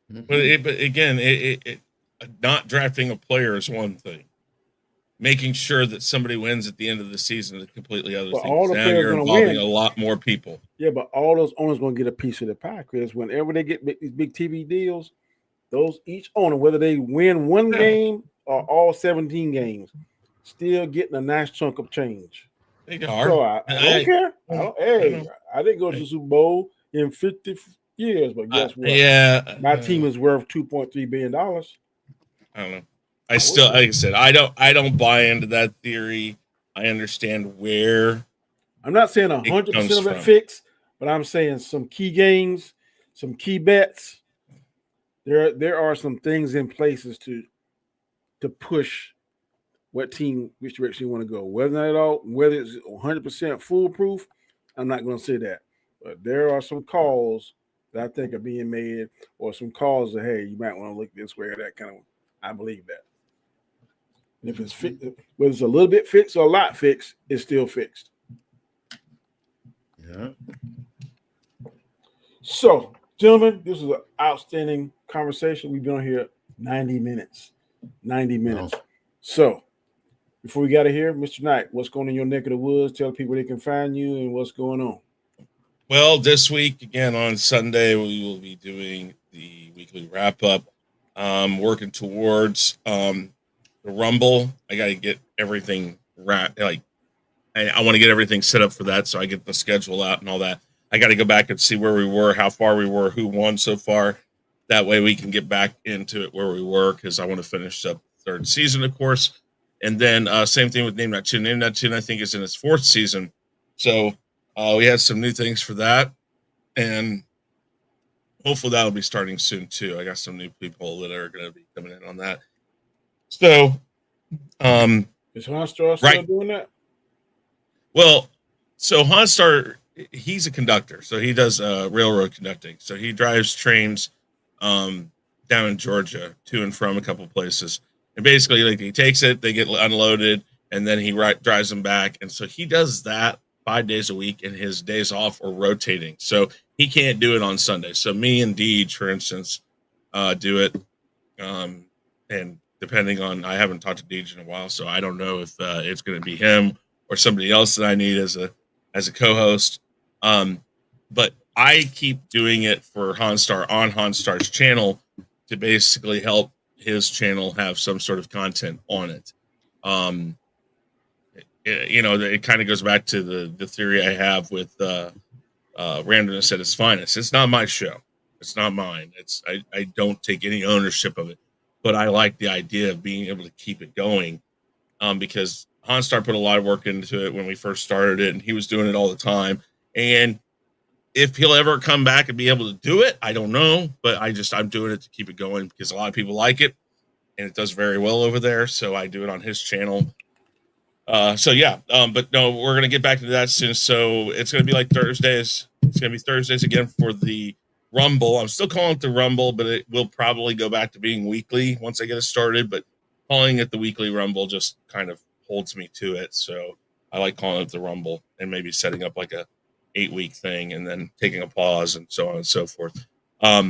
But again, not drafting a player is one thing. Making sure that somebody wins at the end of the season is a completely other thing. Now you're involving a lot more people. Yeah, but all those owners going to get a piece of the pie, Chris. Whenever they get these big TV deals, each owner, whether they win one game or all 17 games, still getting a nice chunk of change. They are. So I don't care. I didn't go to the Super Bowl in 50 years, but guess what? My team is worth $2.3 billion. I don't know. I still, like I said, I don't buy into that theory. I understand where. I'm not saying 100% of it fixed, but I'm saying some key games, some key bets. There are some things in places to push which direction you want to go. Whether it's 100% foolproof, I'm not going to say that. But there are some calls that I think are being made, or some calls that, hey, you might want to look this way or that kind of. I believe that. And if it's whether it's a little bit fixed or a lot fixed, it's still fixed. Yeah. So, gentlemen, this is an outstanding conversation. We've been on here 90 minutes. 90 minutes. Wow. So, before we got here, Mr. Knight, what's going on in your neck of the woods? Tell people they can find you and what's going on. Well, this week, again, on Sunday, we will be doing the weekly wrap-up. Working towards the Rumble. I got to get everything I want to get everything set up for that, so I get the schedule out and all that. I got to go back and see where we were, how far we were, who won so far. That way we can get back into it where we were, because I want to finish up the 3rd season, of course. And then same thing with Name That Tune. Name That Tune, I think, is in its 4th season. So we had some new things for that. And hopefully that'll be starting soon, too. I got some new people that are going to be coming in on that. So, is Honstar still doing that? Well, so Honstar, he's a conductor. So he does railroad conducting. So he drives trains down in Georgia to and from a couple places. And basically, like he takes it, they get unloaded, and then he drives them back. And so he does that 5 days a week, and his days off are rotating. So he can't do it on Sunday. So me and Deej, for instance, do it. And depending on, I haven't talked to Deej in a while, so I don't know if it's going to be him or somebody else that I need as a co-host. But I keep doing it for Honstar on Honstar's channel to basically help his channel have some sort of content on it. It kind of goes back to the theory I have with randomness at its finest. It's not my show. It's not mine. I don't take any ownership of it, but I like the idea of being able to keep it going because Honstar put a lot of work into it when we first started it, and he was doing it all the time. And if he'll ever come back and be able to do it, I don't know, but I'm doing it to keep it going because a lot of people like it and it does very well over there. So I do it on his channel. But no, we're going to get back to that soon. So it's going to be like Thursdays. It's going to be Thursdays again for the Rumble. I'm still calling it the Rumble, but it will probably go back to being weekly once I get it started. But calling it the weekly Rumble just kind of holds me to it. So I like calling it the Rumble and maybe setting up like a 8-week thing and then taking a pause and so on and so forth. We're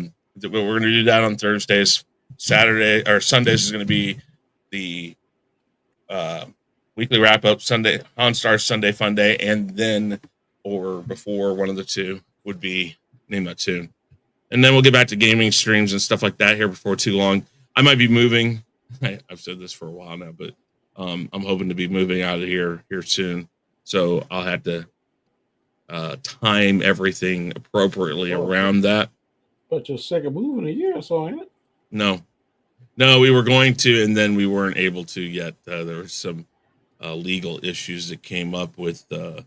going to do that on Thursdays. Saturday or Sundays is going to be the weekly wrap up. Sunday OnStar Sunday Fun Day, and then or before one of the two would be Name That Tune. And then we'll get back to gaming streams and stuff like that here before too long. I might be moving. I've said this for a while now, but I'm hoping to be moving out of here soon. So I'll have to time everything appropriately around that. But your second move in a year or so, ain't it? No, we were going to, and then we weren't able to yet. There were some legal issues that came up with a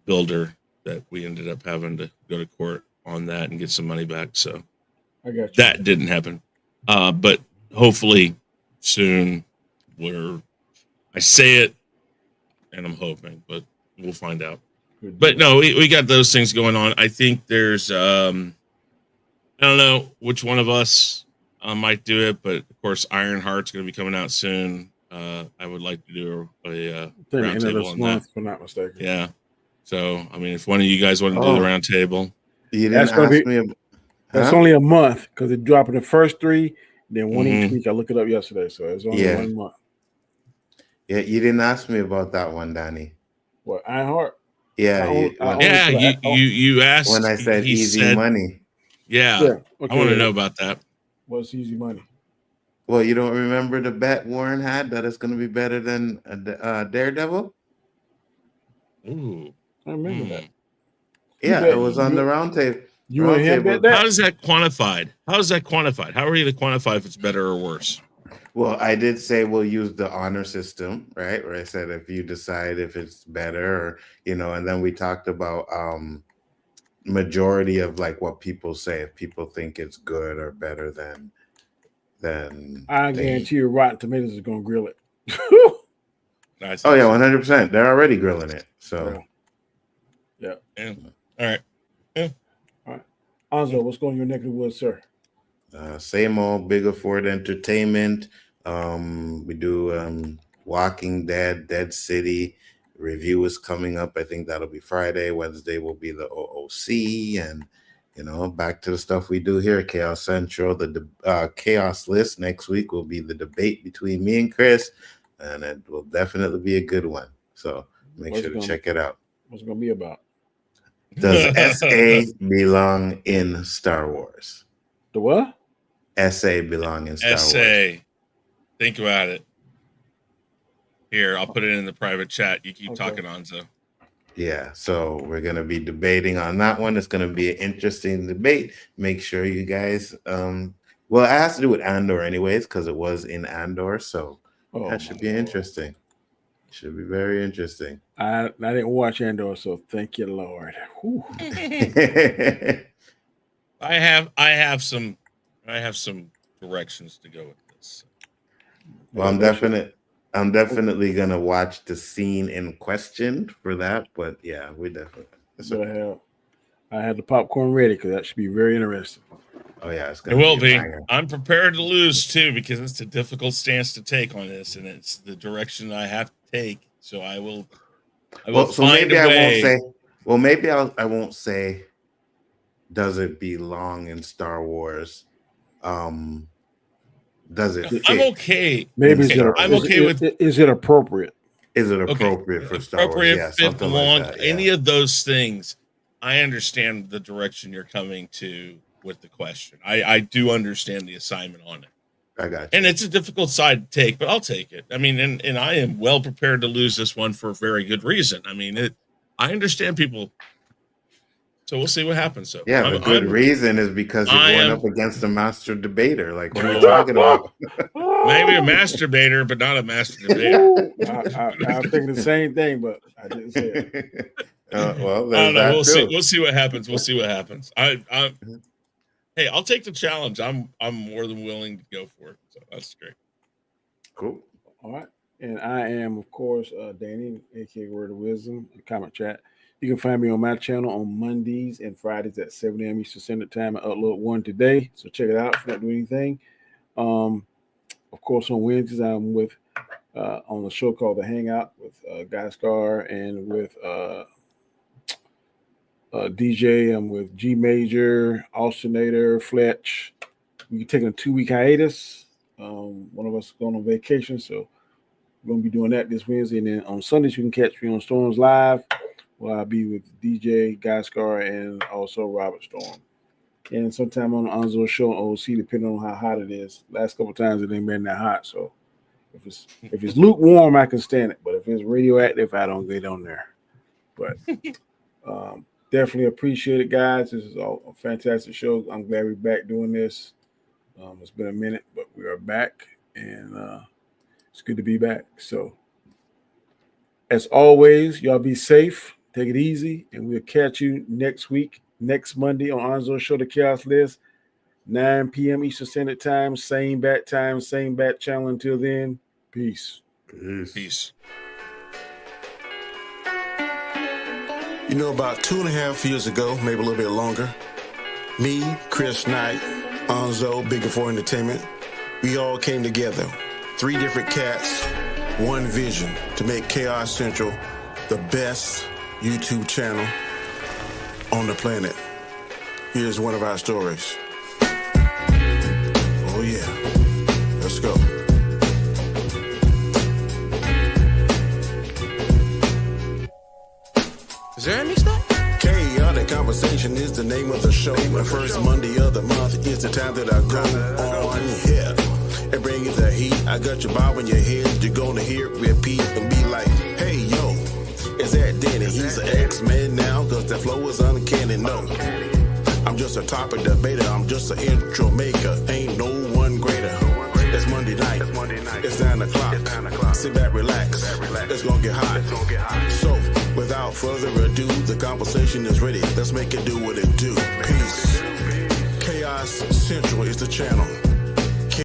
builder that we ended up having to go to court on that and get some money back. So I got you. That didn't happen. But hopefully soon I say it and I'm hoping, but we'll find out. But no, we got those things going on. I think there's, I don't know which one of us might do it, but of course, Ironheart's going to be coming out soon. I would like to do a roundtable on that. If I'm not mistaken. Yeah. So, I mean, if one of you guys want to do the roundtable, that's It's only a month because it dropped in the first 3, then one each week. I looked it up yesterday, so it's only 1 month. Yeah, you didn't ask me about that one, Danny. What, Ironheart? Yeah, you asked when I said easy money. Yeah, okay. I want to know about that. What's easy money? Well, you don't remember the bet Warren had that it's going to be better than Daredevil? Ooh, I remember that. Yeah, it was on the roundtable. You and him bet that? How is that quantified? How are you to quantify if it's better or worse? Well, I did say we'll use the honor system, right? Where I said if you decide if it's better, or, and then we talked about majority of like what people say, if people think it's good or better than I guarantee you Rotten Tomatoes is going to grill it. Oh yeah, 100%. They're already grilling it. So yeah. All right. All right. Anzo, what's going on your neck of the woods, sir? Same old Biggaford Entertainment. We do Walking Dead, Dead City. Review is coming up. I think that'll be Friday. Wednesday will be the OOC, and back to the stuff we do here. Khaos Central, the Khaos List. Next week will be the debate between me and Chris, and it will definitely be a good one. So make sure to check it out. What's it going to be about? Does SA belong in Star Wars? The what? SA belong in Star Wars. Think about it. Here, I'll put it in the private chat. You keep talking on, so. Yeah, so we're going to be debating on that one. It's going to be an interesting debate. Make sure you guys, it has to do with Andor anyways, because it was in Andor, so that should be interesting. Should be very interesting. I didn't watch Andor, so thank you, Lord. I have some directions to go with this. Well, I'm definitely gonna watch the scene in question for that, but yeah, we definitely. I had the popcorn ready because that should be very interesting. Oh yeah, it will be. I'm prepared to lose too because it's a difficult stance to take on this, and it's the direction I have to take. So I will. So maybe I won't say. Well, maybe I won't say. Does it belong in Star Wars? Does it fit? I'm okay. Maybe I'm okay with. Is it appropriate? Is it appropriate for Star Wars? Yeah, fit, belong, like that, yeah. Any of those things. I understand the direction you're coming to with the question. I do understand the assignment on it. I got you. And it's a difficult side to take, but I'll take it. I mean, and I am well prepared to lose this one for a very good reason. I mean, I understand people. So we'll see what happens. So yeah, the good reason is because you're going up against a master debater. Like, what are you talking about? Maybe a masturbator, but not a master debater. I'm thinking the same thing, but I didn't say it. Well, I don't know. We'll see. We'll see what happens. We'll see what happens. Hey, I'll take the challenge. I'm more than willing to go for it. So that's great. Cool. All right. And I am, of course, Danny, aka Word of Wisdom, comment chat. You can find me on my channel on Mondays and Fridays at 7 a.m. Eastern Standard Time. I upload one today, so check it out if you're not doing anything. Of course, on Wednesdays, I'm with on a show called The Hangout with Guy Scar and with DJ. I'm with G Major, Alternator, Fletch. We're taking a 2-week hiatus. One of us is going on vacation, so we're going to be doing that this Wednesday. And then on Sundays, you can catch me on Storms Live. Well, I'll be with DJ, Guy Scar, and also Robert Storm. And sometime on Anzo's show on OC, depending on how hot it is. Last couple of times it ain't been that hot, so if it's lukewarm, I can stand it. But if it's radioactive, I don't get on there. But definitely appreciate it, guys. This is a fantastic show. I'm glad we're back doing this. It's been a minute, but we are back, and it's good to be back. So, as always, y'all be safe. Take it easy, and we'll catch you next week, next Monday on Anzo's show, The Khaos List, 9 p.m. Eastern Standard Time, same bat time, same bat channel. Until then, peace. Peace. You know, about 2.5 years ago, maybe a little bit longer, me, Chris Knight, Anzo, Biggaford Entertainment, we all came together. 3 different cats, one vision to make Khaos Central the best YouTube channel on the planet. Here's one of our stories. Oh yeah, let's go. Is there any stuff? Khaotic Conversation is the name of the show. The first Monday of the month is the time that I go on here and bring you the heat. I got your bob on your head. You're gonna hear it repeat and be like, hey yo, is that Danny? He's an X-Man now, cause the flow is uncanny. No, I'm just a topic debater. I'm just an intro maker. Ain't no one greater. It's Monday night. It's 9 o'clock. Sit back, relax. It's gonna get hot. So, without further ado, the conversation is ready. Let's make it do what it do. Peace. Khaos Central is the channel.